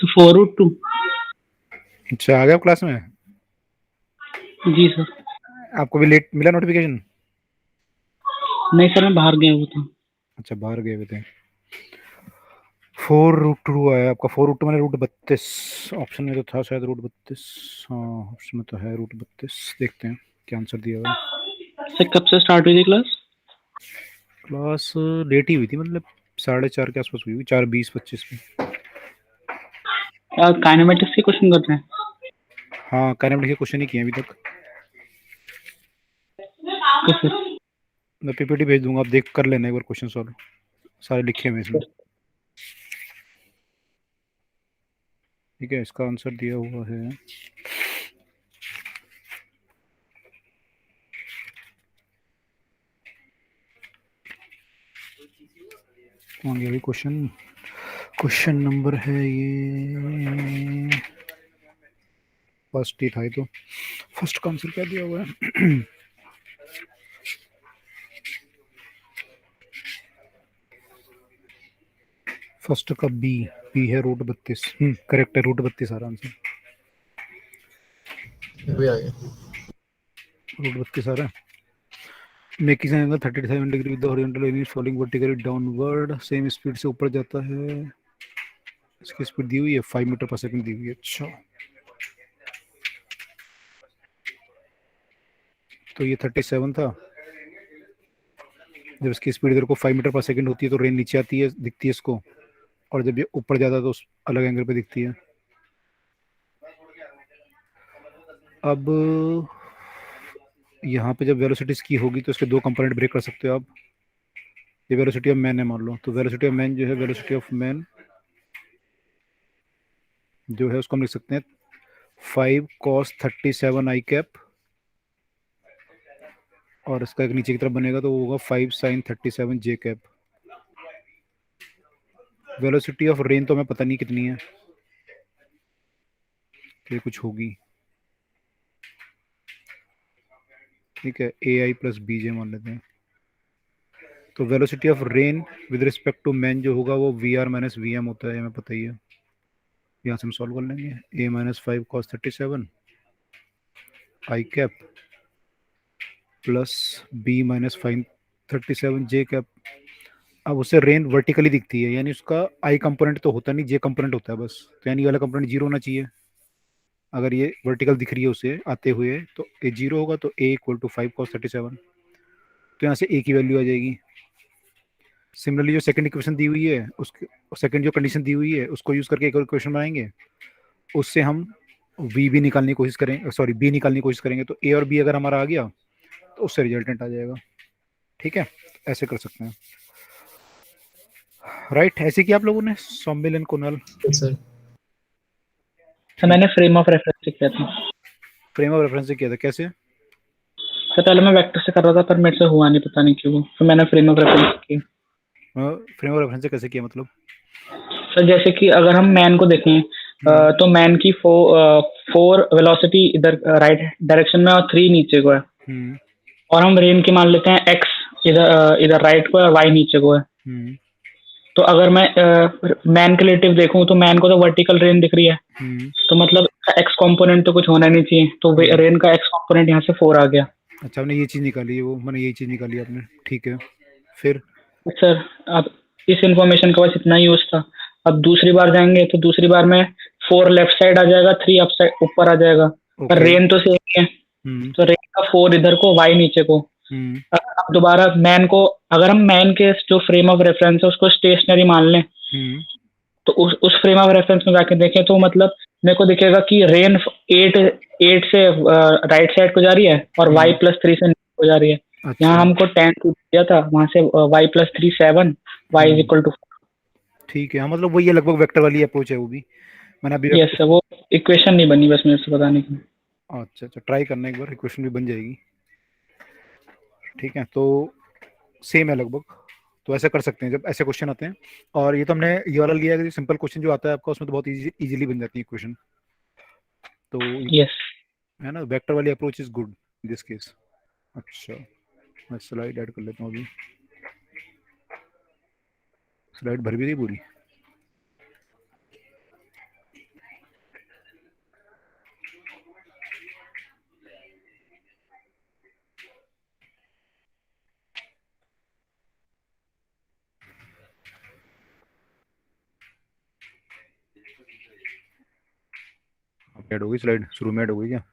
So 4√2। अच्छा, आ गया आप क्लास में? जी सर। आपको भी लेट मिला नोटिफिकेशन? नहीं सर, मैं बाहर गया हुआ था। अच्छा, बाहर गए हुए थे। 4√2 आया आपका। 4√2 मैंने √32 ऑप्शन में तो था शायद, √32। हाँ, ऑप्शन में तो है √32। देखते हैं क्या आंसर दिया हुआ है। सर कब से स्टार्ट हुई थी क्लास? क्लास लेट ही हुई थी, मतलब 4:30 के आसपास हुई, 4:20-25 में। काइनेमेटिक्स के क्वेश्चन कर रहे हैं? हाँ, काइनेमेटिक्स के क्वेश्चन ही किए हैं अभी तक। Okay sir. मैं पीपीटी भेज दूंगा, आप देख कर लेना एक बार, क्वेश्चन सॉल्व सारे लिखे हुए हैं इसमें। ठीक है, इसका आंसर दिया हुआ है। कौन गया क्वेश्चन? क्वेश्चन नंबर है ये फर्स्ट ही था ये तो। फर्स्ट का आंसर क्या दिया हुआ है? फर्स्ट का बी। बी है √32। करेक्ट है, √32 सारा आंसर। भी आ गया। √32 सारा। Making angle 37 degree with the horizontal line following vertically downward, same speed से ऊपर जाता है। इसकी स्पीड दी हुई है 5 मीटर पर सेकंड दी हुई है। अच्छा, तो ये 37 था। जब इसकी स्पीड इधर को 5 मीटर पर सेकंड होती है तो रेन नीचे आती है, दिखती है इसको, और जब ये ऊपर जाता है तो उस अलग एंगल पे दिखती है। अब यहाँ पे जब वेलोसिटी इसकी होगी तो इसके दो कंपोनेंट ब्रेक कर सकते हो आप। ये वेलोसिटी ऑफ मैन है मान लो, तो वेलोसिटी ऑफ मैन जो है, वेलोसिटी ऑफ मैन जो है उसको हम लिख सकते हैं 5 cos 37 आई कैप, और इसका एक नीचे की तरफ बनेगा तो वो होगा 5 sin 37 J cap. Velocity of rain तो हमें पता नहीं कितनी है, तो ये कुछ होगी। ठीक है, ए आई प्लस बी जे मान लेते हैं। तो velocity of rain with respect to man जो होगा वो v r minus v m होता है, हमें पता ही है। यहाँ से हम सॉल्व कर लेंगे। ए माइनस 5 cos 37 आई कैप प्लस बी माइनस 5 37 जे कैप। अब उससे रेन वर्टिकली दिखती है, यानी उसका आई कंपोनेंट तो होता नहीं, जे कंपोनेंट होता है बस, तो यानी ये वाला कंपोनेंट जीरो होना चाहिए। अगर ये वर्टिकल दिख रही है उसे आते हुए तो ए 0 होगा, तो ए इक्वल टू 5 cos 37, तो यहाँ से ए की वैल्यू आ जाएगी। सिमिलरली जो सेकंड इक्वेशन दी हुई है, उसके सेकंड जो कंडीशन दी हुई है उसको यूज करके एक और इक्वेशन बनाएंगे, उससे हम वी भी निकालने की कोशिश करेंगे, सॉरी बी निकालने की कोशिश करेंगे, तो ए और बी अगर हमारा आ गया तो उससे रिजल्टेंट आ जाएगा। ठीक है, ऐसे कर सकते हैं। राइट, ऐसे किया आप लोगों ने, Saumil and Kunal? Sir sir मैंने फ्रेम ऑफ रेफरेंस से किया था। फ्रेम ऑफ रेफरेंस से किया था, कैसे? सर पहले मैं वेक्टर से कर रहा था पर मेरे से हुआ नहीं, पता नहीं क्यों, फिर मैंने फ्रेम ऑफ रेफरेंस की। फ्रेम ऑफ रेफरेंस से कैसे किया मतलब? सर जैसे कि अगर हम मैन को देखें तो मैन की 4 वेलोसिटी इधर राइट डायरेक्शन में और 3 नीचे को है, हम्म और हम रेन की मान लेते हैं एक्स इधर राइट को है और वाई नीचे को है। हम्म तो अगर मैं मैन के रिलेटिव देखूं तो मैन को तो वर्टिकल रेन दिख रही है, हम्म तो मतलब एक्स कंपोनेंट तो कुछ होना नहीं चाहिए, तो रेन का एक्स कंपोनेंट यहाँ से 4 आ गया। अच्छा, आपने ये चीज निकाली है, वो मैंने यही चीज निकाली आपने, ठीक है। फिर सर अब इस इंफॉर्मेशन का बस इतना ही यूज था। अब दूसरी बार जाएंगे तो दूसरी बार में 4 लेफ्ट साइड आ जाएगा, 3 अप साइड ऊपर आ जाएगा, पर ओके। रेन तो सेम ही है, तो रेन का 4 इधर को, वाई नीचे को। हम्म अब दोबारा मैन को, अगर हम मैन के जो फ्रेम ऑफ रेफरेंस है उसको स्टेशनरी मान लें, हम्म तो उस फ्रेम ऑफ रेफरेंस में जाके देखें तो मतलब मेरे को दिखेगा कि रेन 8 से राइट साइड को जा रही है और वाई प्लस 3 से नीचे को जा रही है। यहाँ अच्छा, हमको 10 दिया था, वहां से y plus 3 7, y is equal to. ठीक है। हाँ, मतलब वही है, लगभग वेक्टर वाली अप्रोच है वो भी। मैंने अभी यस सर, वो इक्वेशन नहीं बनी बस मेरे से बताने की। अच्छा अच्छा, ट्राई करना एक बार, इक्वेशन भी बन जाएगी। ठीक है, तो सेम है लगभग, तो ऐसा कर सकते हैं जब ऐसे क्वेश्चन आते हैं। और ये तो हमने ये वाला लिया है कि सिंपल क्वेश्चन जो आता है आपका, उसमें तो बहुत इजीली बन जाती है इक्वेशन, तो यस है ना, वेक्टर वाली approach is good in this case. अच्छा, मैं स्लाइड ऐड कर लेता हूँ अभी। स्लाइड भर भी गई पूरी? ऐड हो गई स्लाइड, शुरू में ऐड हो गई क्या?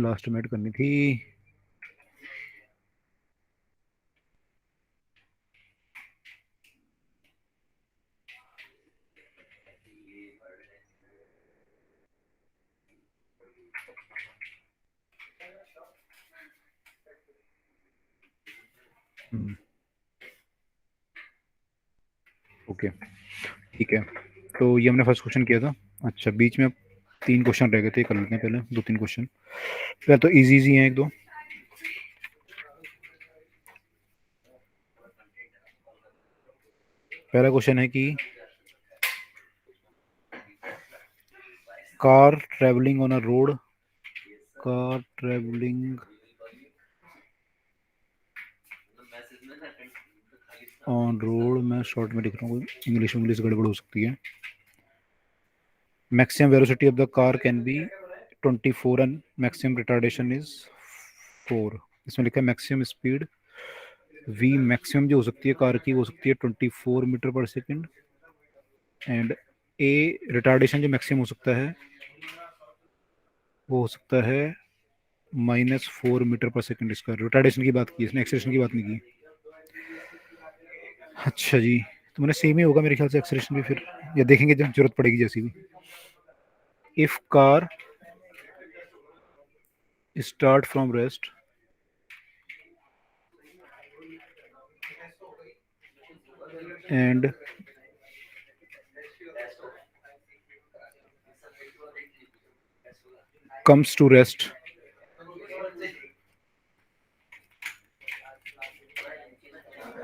लास्ट में ऐड करनी थी। ओके, ठीक है। तो ये हमने फर्स्ट क्वेश्चन किया था। अच्छा, बीच में 3 क्वेश्चन रह गए थे, कर लेते हैं पहले 2-3 क्वेश्चन। पहले तो इजी इजी हैं एक दो। पहला क्वेश्चन है कि car travelling on a road, car travelling on road, मैं शॉर्ट में लिख रहा हूँ, इंग्लिश गड़बड़ हो सकती है। Maximum velocity of the car can be 24 and maximum retardation is 4। इसमें लिखा है मैक्सिमम स्पीड वी, मैक्सिमम जो हो सकती है कार की वो हो सकती है 24 मीटर पर सेकंड, एंड ए रिटार्डेशन जो मैक्सिमम हो सकता है वो हो सकता है -4 मीटर पर सेकंड। इसका रिटार्डेशन की बात की, इसने एक्सेलरेशन की बात नहीं की। अच्छा जी, तो मैंने सेम ही होगा मेरे ख्याल से एक्सेलरेशन भी, फिर या देखेंगे जब जरूरत पड़ेगी जैसी भी। If car start from rest and comes to rest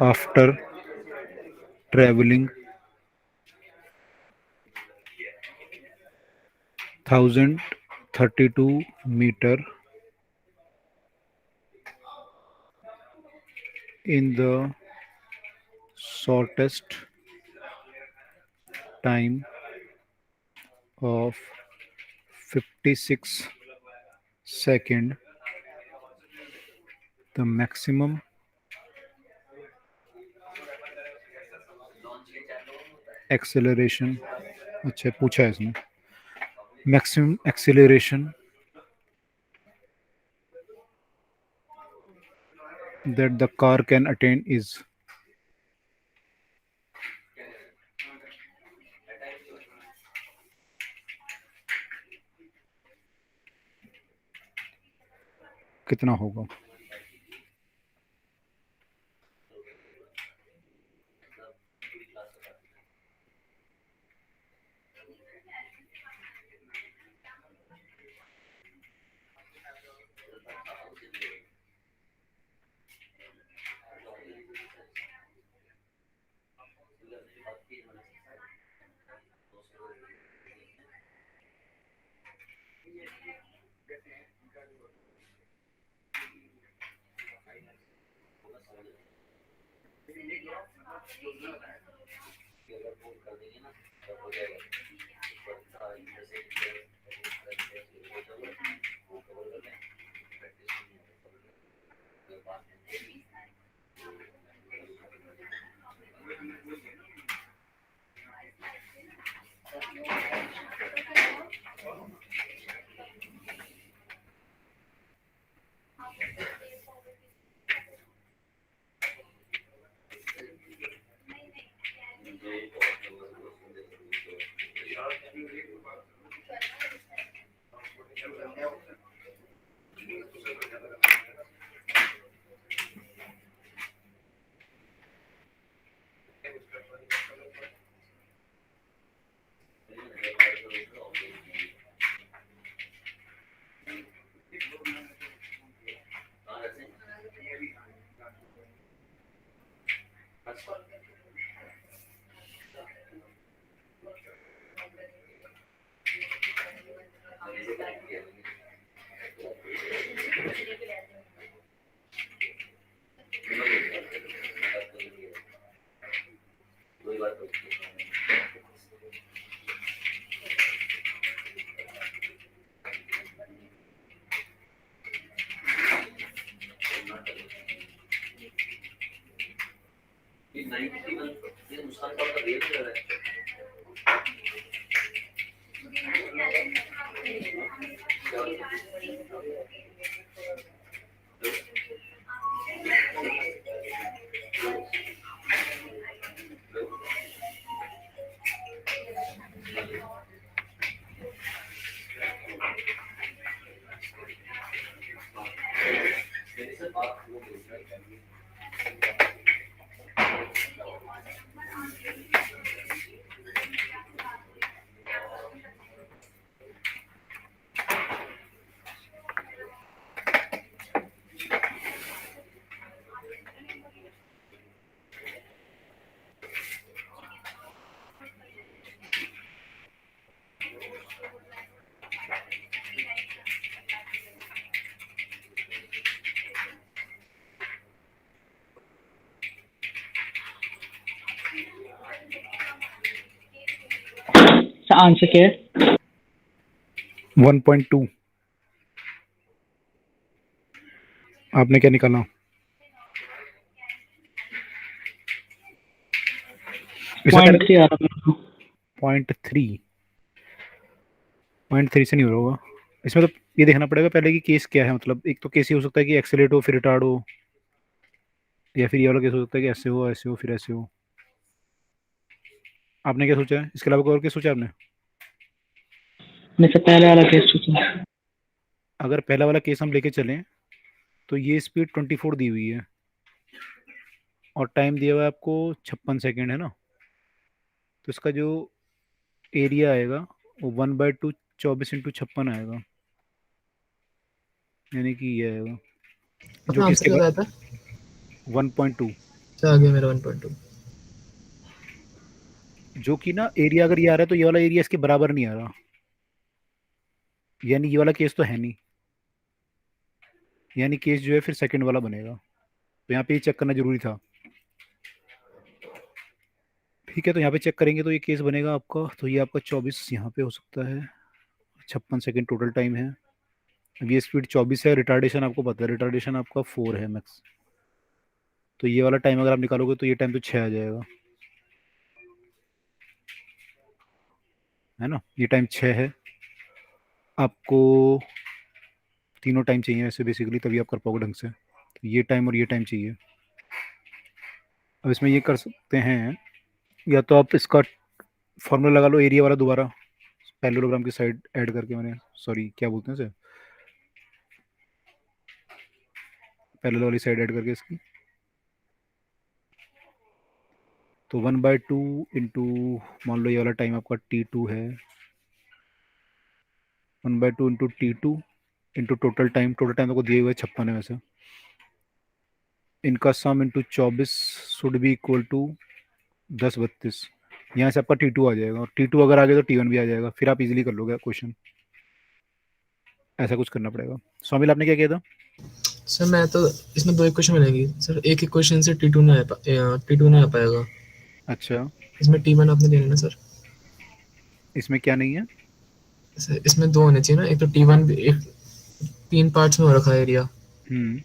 after traveling 1032 meter in the shortest time of 56 seconds, the maximum acceleration, अच्छा पूछा है इसमें, maximum acceleration that the car can attain is कितना होगा? आंसर क्या है? 1.2। आपने क्या निकाला? पॉइंट थ्री आ रहा है। 0.3। 0.3 से नहीं हो रहा होगा इसमें। तो ये देखना पड़ेगा पहले कि केस क्या है। मतलब एक तो केस ये हो सकता है कि एक्सेलेरेट हो फिर रिटार्ड हो, या फिर ये वाला केस हो सकता है कि ऐसे हो फिर ऐसे हो। आपने क्या सोचा है? इसके अलावा कोई और क्या सोचा आपने? मेरे से पहले वाला केस सोचा। अगर पहला वाला केस हम लेके चलें तो ये स्पीड 24 दी हुई है और टाइम दिया हुआ है आपको 56 सेकेंड, है ना? तो इसका जो एरिया आएगा वो 1/2 24 × 56 आएगा, यानी कि ये आएगा जो अपना कि आंसर इसके क्या बाद आया था? 1.2। अच्छा, आ गया मेरा 1.2। जो कि ना एरिया अगर ये आ रहा है तो ये वाला एरिया इसके बराबर नहीं आ रहा, यानी ये वाला केस तो है नहीं, यानी केस जो है फिर सेकंड वाला बनेगा। तो यहाँ पे ये चेक करना जरूरी था। ठीक है, तो यहाँ पे चेक करेंगे तो ये केस बनेगा आपका। तो ये आपका 24 यहाँ पे हो सकता है, 56 सेकेंड टोटल टाइम है। अब ये स्पीड 24 है, रिटार्डेशन आपको पता है, रिटार्डेशन आपका 4 है मैक्स। तो ये वाला टाइम अगर आप निकालोगे तो ये टाइम तो 6 आ जाएगा, है ना? ये टाइम 6 है। आपको तीनों टाइम चाहिए ऐसे बेसिकली, तभी आप कर पाओगे ढंग से। तो ये टाइम और ये टाइम चाहिए। अब इसमें ये कर सकते हैं, या तो आप इसका फॉर्मूला लगा लो एरिया वाला दोबारा, पैरेललोग्राम की साइड ऐड करके, मैंने सॉरी क्या बोलते हैं इसे, पैरेलल वाली साइड ऐड करके इसकी। तो 1/2 इंटू, मान लो ये वाला टाइम आपका T2 है, 1/2 into T2 into total time को दिए हुए 56 है वैसे, इनका sum into 24 should be equal to 10/32। यहाँ से आपका T2 आ जाएगा, और T2 अगर आ गया तो T1 भी आ जाएगा, फिर आप इजीली कर लोगे क्वेश्चन। ऐसा कुछ करना पड़ेगा। स्वामिल आपने क्या किया था? सर मैं तो इसमें 2 इक्वेशन बनेगी सर, एक इक्वेशन से T2 नहीं आ पाएगा। अच्छा, इसमें T1 आपने देना है ना सर। इसमें क्या नहीं है? इसमें 2 होने चाहिए ना, एक तो T1 भी, एक 3 पार्ट्स में हो रखा है एरिया। हम्म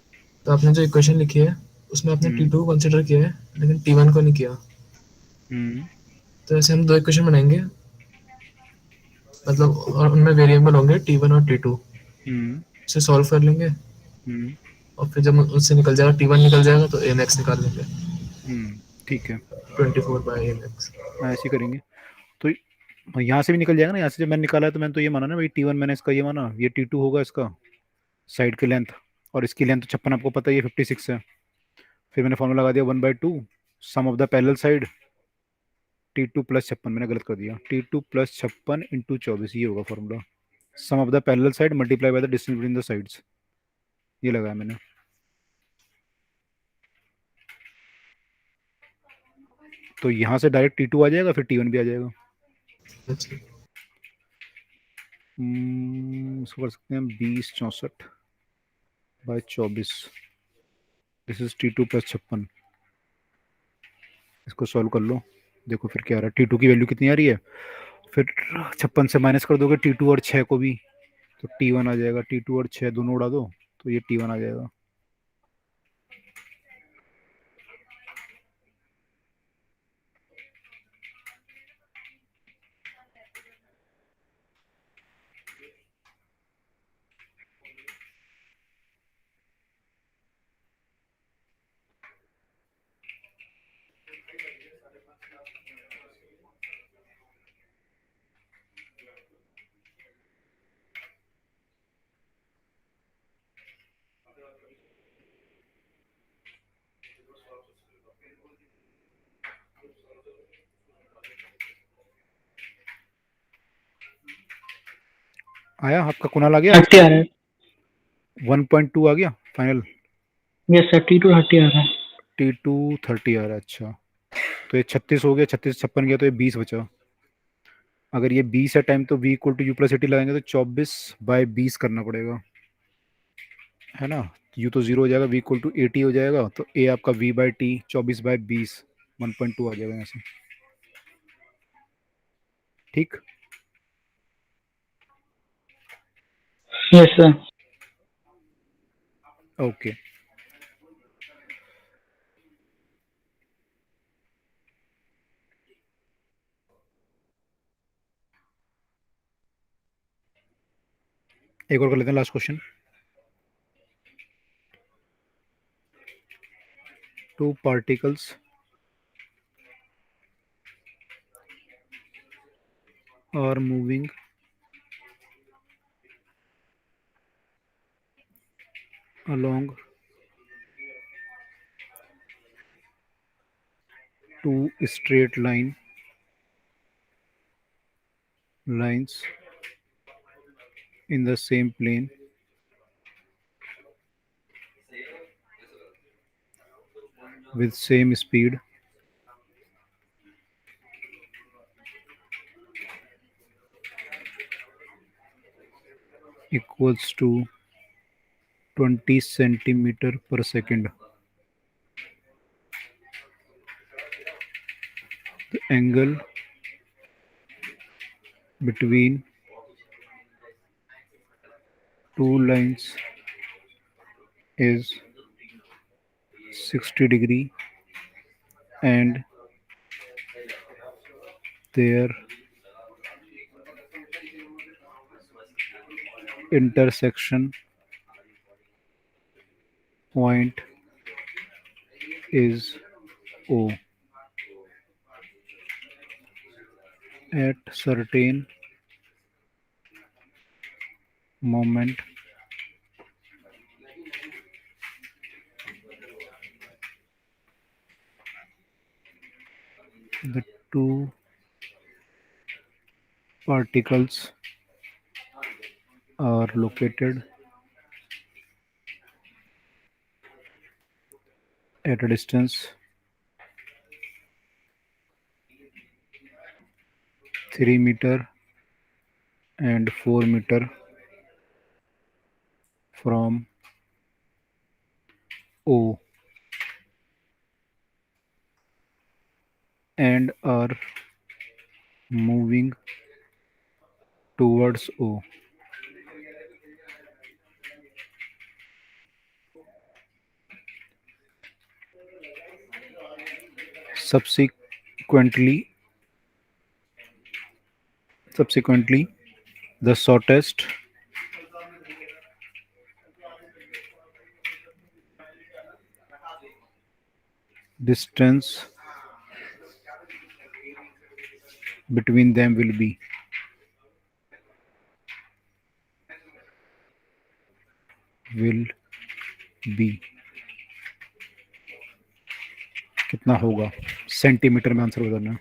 तो आपने जो इक्वेशन लिखी है उसमें आपने हम्म T2 कंसीडर किया है लेकिन T1 को नहीं किया। हम्म तो ऐसे हम 2 इक्वेशन बनाएंगे, मतलब और उनमें वेरिएबल होंगे T1 और T2। हम्म उसे सॉल्व कर लेंगे हम्म और फिर जब उससे निकल जाएगा T1 निकल जाएगा तो AMX निकाल लेंगे, ठीक है, 24/AMX। ऐसे ही करेंगे। तो यहाँ से भी निकल जाएगा ना, यहाँ से जब मैंने निकाला है तो मैंने तो ये माना ना भाई T1 मैंने इसका ये माना, ये T2 होगा इसका साइड की लेंथ, और इसकी लेंथ 56 आपको पता है, ये 56 है। फिर मैंने फॉर्मूला लगा दिया 1/2 sum of the parallel side T2 plus 56, मैंने गलत कर दिया, T2 प्लस 56 इंटू 24, ये होगा formula. Sum of the parallel side multiply by the distance between the sides, ये लगाया मैंने। तो यहाँ से डायरेक्ट T2 आ जाएगा, फिर T1 भी आ जाएगा। अच्छा, इसको कर सकते हैं 20/64/24, दिस इज T2 प्लस 56। इसको सॉल्व कर लो, देखो फिर क्या आ रहा है। T2 की वैल्यू कितनी आ रही है, फिर 56 से माइनस कर दोगे T2 और 6 को भी, तो T1 आ जाएगा। T2 और 6 दोनों उड़ा दो तो ये T1 आ जाएगा। आया आपका कुणाल, आ गया 30 आ रहा है। 1.2 आ गया फाइनल। यस सर, T2 30 आ रहा है। T2 30 आ रहा है, अच्छा। तो ये 36 हो गया, 36 से 56 गया तो ये 20 बचा। अगर ये 20 है टाइम, तो v equal to u plus 80 लगाएंगे तो 24/20 करना पड़ेगा, है ना। u तो 0 हो जाएगा, v इक्वल टू 80 हो जाएगा, तो a आपका v/t 24/20 1.2 आ जाएगा यहाँ से। ठीक, यस सर। ओके। एक और कर लेते हैं, last question. Two particles are moving along two straight lines in the same plane with same speed equals to 20 centimeter per second. The angle between two lines is 60 degree and their intersection point is O. At certain moment, the two particles are located at a distance 3 meter and 4 meter from O and are moving towards O. Subsequently, the shortest distance between them will be कितना होगा centimetre में answer बताना है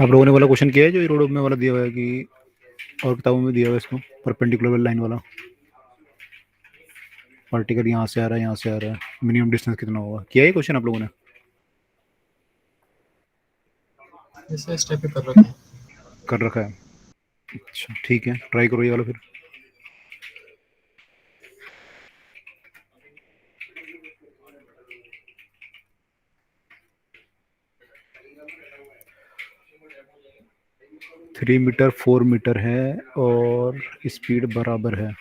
आप लोगों ने वाला question किया है जो यूरोप में वाला दिया हुआ है कि और किताबों में दिया हुआ है इसको परपेंडिकुलर लाइन वाला पार्टिकल यहाँ से आ रहा है यहाँ से आ रहा है मिनिमम डिस्टेंस कितना होगा किया है क्वेश्चन आप लोगों ने ऐसे स्टेप पे कर रखा है कर रखा है अच्छा ठीक है, ट्राई करो ये वाला फिर। थ्री मीटर 4 मीटर है और स्पीड बराबर है।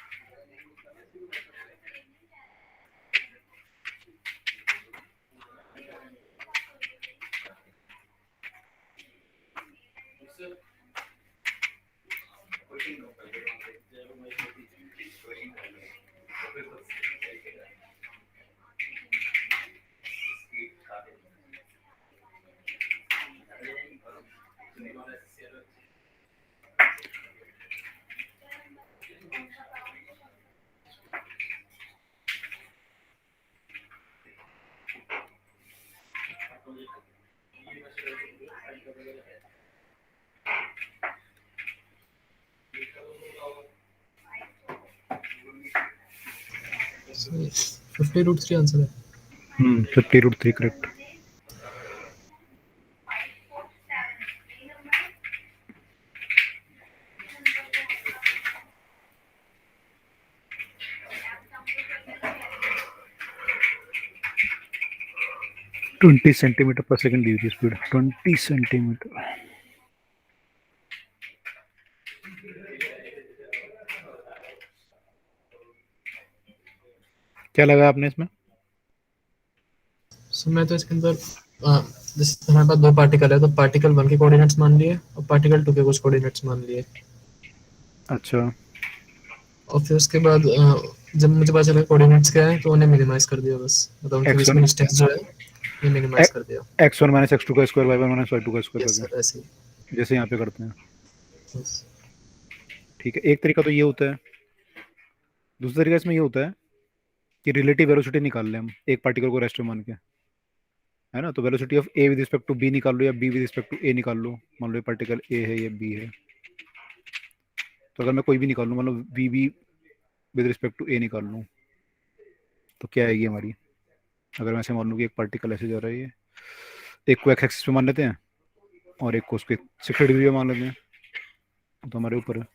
So 50√3 आंसर है। 50√3 करेक्ट। ट्वेंटी सेंटीमीटर पर सेकंड दी हुई स्पीड, 20 सेंटीमीटर। क्या लगा आपने इसमें? सो मैं तो इसके अंदर जैसे हमारे पास दो पार्टिकल है, तो पार्टिकल 1 के कोऑर्डिनेट्स मान लिए और पार्टिकल 2 के कुछ कोऑर्डिनेट्स मान लिए, अच्छा और फिर उसके बाद जब मुझे पता चला कोऑर्डिनेट्स क्या है तो उन्हें मिनिमाइज कर दिया बस, मतलब उनके बीच में x1 डिस्टेंस जो है ये मिनिमाइज कर दिया। x1 माइनस x2 का स्क्वायर, y1 माइनस y2 का स्क्वायर यस करके, सर, ऐसे ही। जैसे यहाँ पे करते हैं। Yes. ठीक है, एक तरीका तो ये होता है। दूसरा तरीका इसमें ये होता है कि रिलेटिव वेलोसिटी निकाल लें हम एक पार्टिकल को रेस्ट में मान के, है ना। तो velocity of A with respect to B निकाल लो या B with respect to A निकाल लो। मान लो ये पार्टिकल ए है, ये बी है, तो अगर मैं कोई भी निकाल लूँ, मान लो V B with respect to A निकाल लूँ, तो क्या आएगी हमारी? अगर मैं ऐसे मान लूँ कि एक पार्टिकल ऐसे जा रहा है, ये एक को एक्स एक्सिस पे मान लेते हैं और एक को उसके 60 डिग्री पे मान लेते हैं, तो हमारे ऊपर है।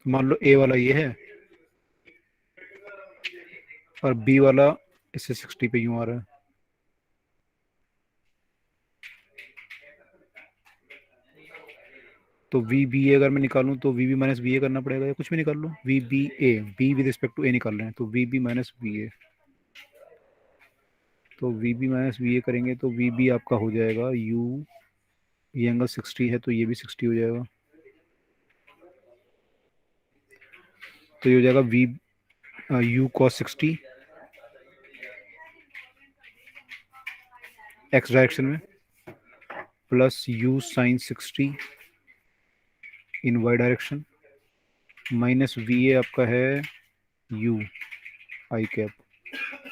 मान लो ए वाला ये है और बी वाला इससे 60 पे यूं आ रहा है। तो वी बी ए अगर मैं निकालूं तो V B minus B A करना पड़ेगा, या कुछ भी निकाल लो। V B A, B with respect to A निकाल रहे हैं, तो V B minus B A. तो V B minus B A करेंगे तो वी बी आपका हो जाएगा यू, ये एंगल 60 है तो ये भी 60 हो जाएगा, तो ये हो जाएगा V U cos 60 X direction में plus U sine 60 in Y direction minus V A आपका है यू आई कैप।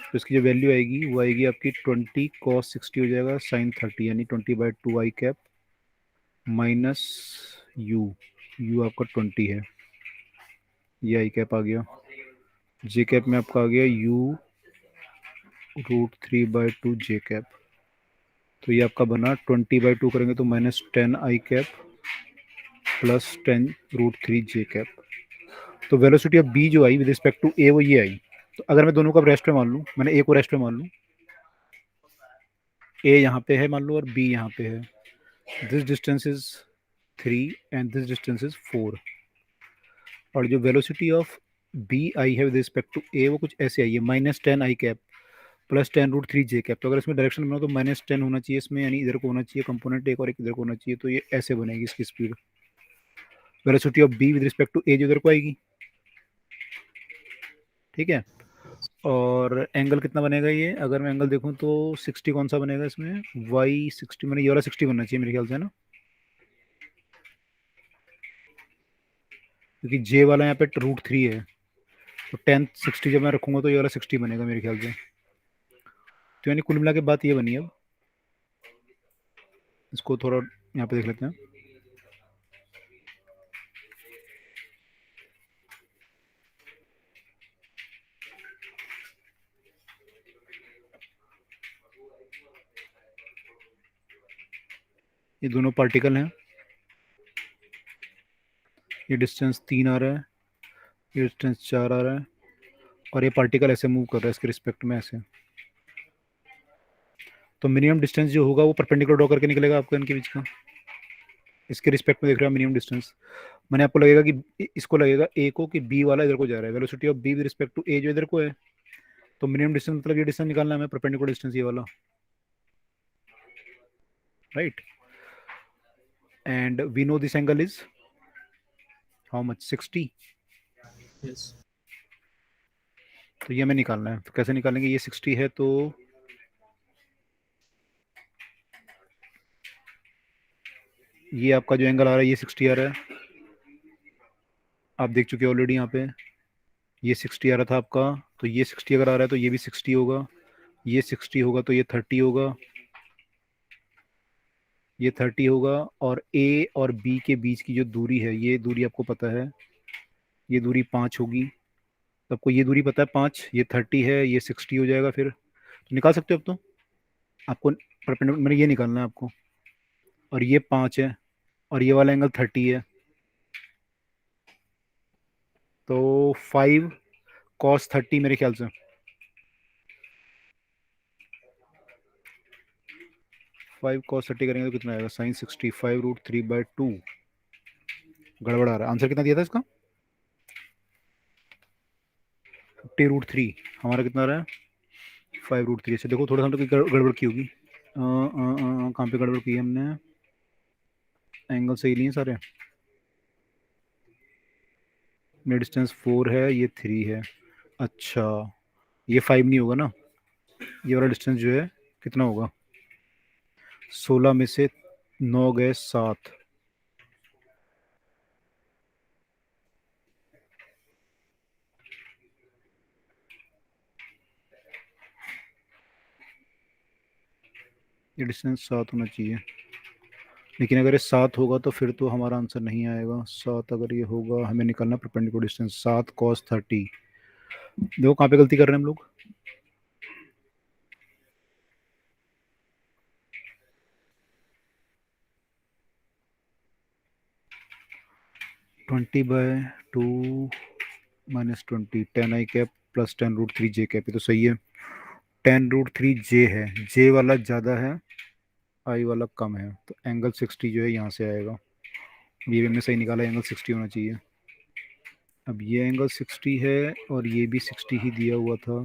तो इसकी जो वैल्यू आएगी वो आएगी आपकी 20 कॉस 60 हो जाएगा साइन 30, यानी 20/2 आई कैप माइनस यू, यू आपका 20 है, ये आई कैप आ गया। जे कैप में आपका आ गया यू √3/2 जे कैप। तो ये आपका बना 20/2 करेंगे तो -10 आई कैप प्लस 10√3 जे कैप। तो वेलोसिटी ऑफ बी जो आई विद रिस्पेक्ट टू ए वो ये आई। तो अगर मैं दोनों को रेस्ट पे मान लूँ, मैंने ए को रेस्ट पे मान लूँ, ए यहाँ पे है मान लो और बी यहाँ पे है, this distance is 3 and this distance is 4, और जो वेलोसिटी ऑफ बी आई है विद रिस्पेक्ट टू ए वो कुछ ऐसे आई है -10 आई कैप प्लस 10√3 जे कैप। तो अगर इसमें डायरेक्शन बनाओ तो -10 होना चाहिए इसमें, यानी इधर को होना चाहिए कंपोनेंट एक और एक इधर को होना चाहिए, तो ये ऐसे बनेगी इसकी speed. Velocity of B with respect to A जो इधर को आएगी, ठीक है। और एंगल कितना बनेगा ये, अगर मैं एंगल देखूं तो 60 कौन सा बनेगा इसमें, वाई 60, मैंने ये वाला 60 बनना चाहिए मेरे ख्याल से, ना, क्योंकि जे वाला यहाँ पे √3 है, तो 10 60 जब मैं रखूंगा तो ये वाला 60 बनेगा मेरे ख्याल से। तो यानी कुल मिला के बात ये बनी। अब इसको थोड़ा यहाँ पे देख लेते हैं। ये दोनों पार्टिकल हैं, ये डिस्टेंस 3 आ रहा है, ये डिस्टेंस 4 आ रहा है, और ये पार्टिकल ऐसे मूव कर रहा है इसके रिस्पेक्ट में ऐसे। तो मिनिमम डिस्टेंस जो होगा वो परपेंडिकुलर ड्रॉ करके निकलेगा आपको इनके बीच का। इसके रिस्पेक्ट में देख रहे हो मिनिमम डिस्टेंस, मैंने आपको लगेगा कि इसको लगेगा ए को कि बी वाला इधर को जा रहा है, velocity of B with respect to A जो इधर को है, तो मिनिमम डिस्टेंस मतलब ये डिस्टेंस निकालना है हमें, परपेंडिकुलर डिस्टेंस ये वाला, right. And we know this angle is how much, 60। Yes तो ये हमें निकालना है, तो कैसे निकालेंगे, ये 60 है तो ये आपका जो एंगल आ रहा है ये 60 आ रहा है, आप देख चुके ऑलरेडी यहाँ पे, ये 60 आ रहा था आपका, तो ये 60 अगर आ रहा है तो ये भी 60 होगा, ये 60 होगा तो ये 30 होगा, ये 30 होगा, और ए और बी के बीच की जो दूरी है, ये दूरी आपको पता है, ये दूरी 5 होगी, तो आपको ये दूरी पता है 5, ये 30 है, ये 60 हो जाएगा, फिर तो निकाल सकते हो अब तो आपको, परपेंडिकुलर मैंने ये निकालना है आपको, और ये 5 है, और ये वाला एंगल 30 है, तो 5 cos 30 मेरे ख्याल से 5 cos 30 करेंगे तो कितना आएगा, साइन 60, 5√3/2, गड़बड़ आ रहा है, आंसर कितना दिया था इसका 50√3, हमारा कितना आ रहा है 5√3। अच्छा देखो थोड़ा सा तो गड़बड़ की होगी, कहाँ पे गड़बड़ की है हमने, एंगल सही नहीं है सारे, मेरा डिस्टेंस 4 है, ये 3 है, अच्छा ये 5 नहीं होगा ना, ये वाला डिस्टेंस जो है कितना होगा, 16 में से 9 गए 7, ये डिस्टेंस 7 होना चाहिए, लेकिन अगर ये 7 होगा तो फिर तो हमारा आंसर नहीं आएगा, 7 अगर ये होगा हमें निकालना परपेंडिकुलर डिस्टेंस, 7 cos 30, देखो कहाँ पे गलती कर रहे हैं हम लोग, (20/2 - 20 10i cap plus 10√3j cap, ये तो सही है, 10√3j है, j वाला ज़्यादा है आई वाला कम है, तो एंगल 60 जो है यहाँ से आएगा, ये भी हमने सही निकाला, एंगल 60 होना चाहिए। अब ये एंगल 60 है और ये भी 60 ही दिया हुआ था,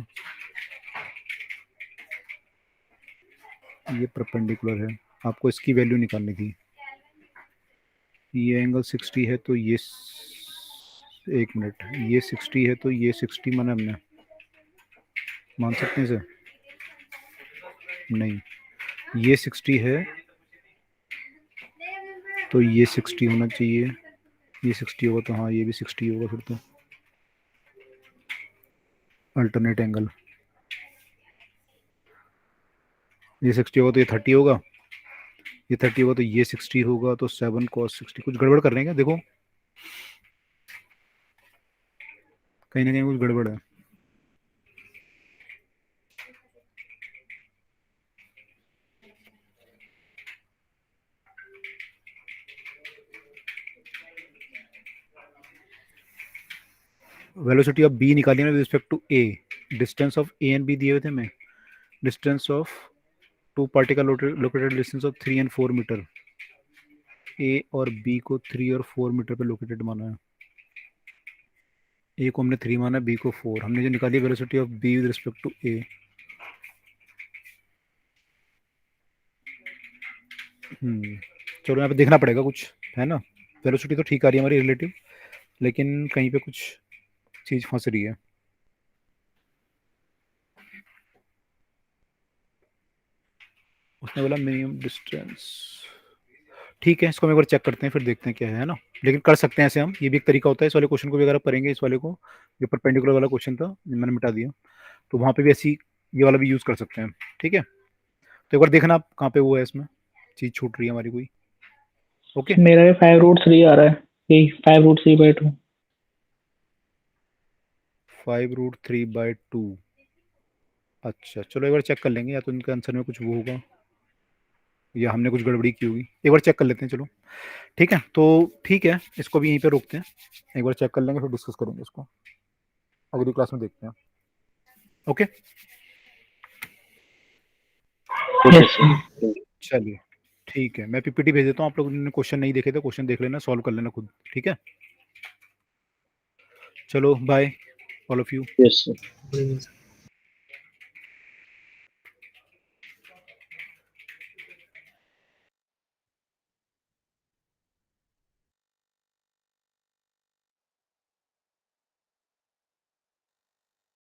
ये परपेंडिकुलर है, आपको इसकी वैल्यू निकालनी थी, ये एंगल 60 है तो ये एक मिनट, ये 60 है तो ये 60 माना हमने, मान सकते हैं इसे, नहीं ये 60 है तो ये 60 होना चाहिए, ये 60 होगा तो हाँ ये भी 60 होगा, फिर तो अल्टरनेट एंगल, ये 60 होगा तो ये 30 होगा, ये 30 होगा तो ये 60 होगा, तो 7 cos 60, कुछ गड़बड़ कर रहे हैं क्या, देखो कहीं ना कहीं कुछ गड़बड़ है, वेलोसिटी ऑफ बी निकालिए ना with respect to A, distance of A and B दिए हुए थे हमें, distance of two particle located distance of 3 and 4 metre, A और बी को 3 और 4 मीटर पे लोकेटेड माना है, ए को हमने 3 माना, बी को 4, हमने जो निकाली velocity of B with respect to A, चलो यहाँ पे देखना पड़ेगा कुछ, है ना, वेलोसिटी तो ठीक आ रही है हमारी रिलेटिव, लेकिन कहीं पे कुछ चीज़ फंस रही है, उसने बोला मिनिमम डिस्टेंस, ठीक है इसको हम एक बार चेक करते हैं फिर देखते हैं क्या है ना, लेकिन कर सकते हैं ऐसे हम, ये भी एक तरीका होता है, इस वाले क्वेश्चन को भी अगर आप करेंगे, इस वाले को जो परपेंडिकुलर वाला क्वेश्चन था मैंने मिटा दिया, तो वहाँ पे भी ऐसी ये वाला भी यूज़ कर सकते हैं, ठीक है, तो एक बार देखना आप कहाँ पे वो है, इसमें चीज़ छूट रही है हमारी कोई, ओके मेरा ये 5√3 आ रहा है, यही 5√3/2, 5√3/2, अच्छा चलो एक बार चेक कर लेंगे, या तो इनके आंसर में कुछ वो होगा, या हमने कुछ गड़बड़ी की होगी, एक बार चेक कर लेते हैं। चलो ठीक है, तो ठीक है, इसको भी यहीं पे रोकते हैं, एक बार चेक कर लेंगे, फिर डिस्कस करेंगे इसको अगली क्लास में, देखते हैं। Okay okay sir. चलिए ठीक है, मैं पीपीटी भेज देता हूँ, आप लोगों ने क्वेश्चन नहीं देखे थे, क्वेश्चन देख लेना, सॉल्व कर लेना खुद, ठीक है। चलो bye all of you. Yes sir. Good evening, sir.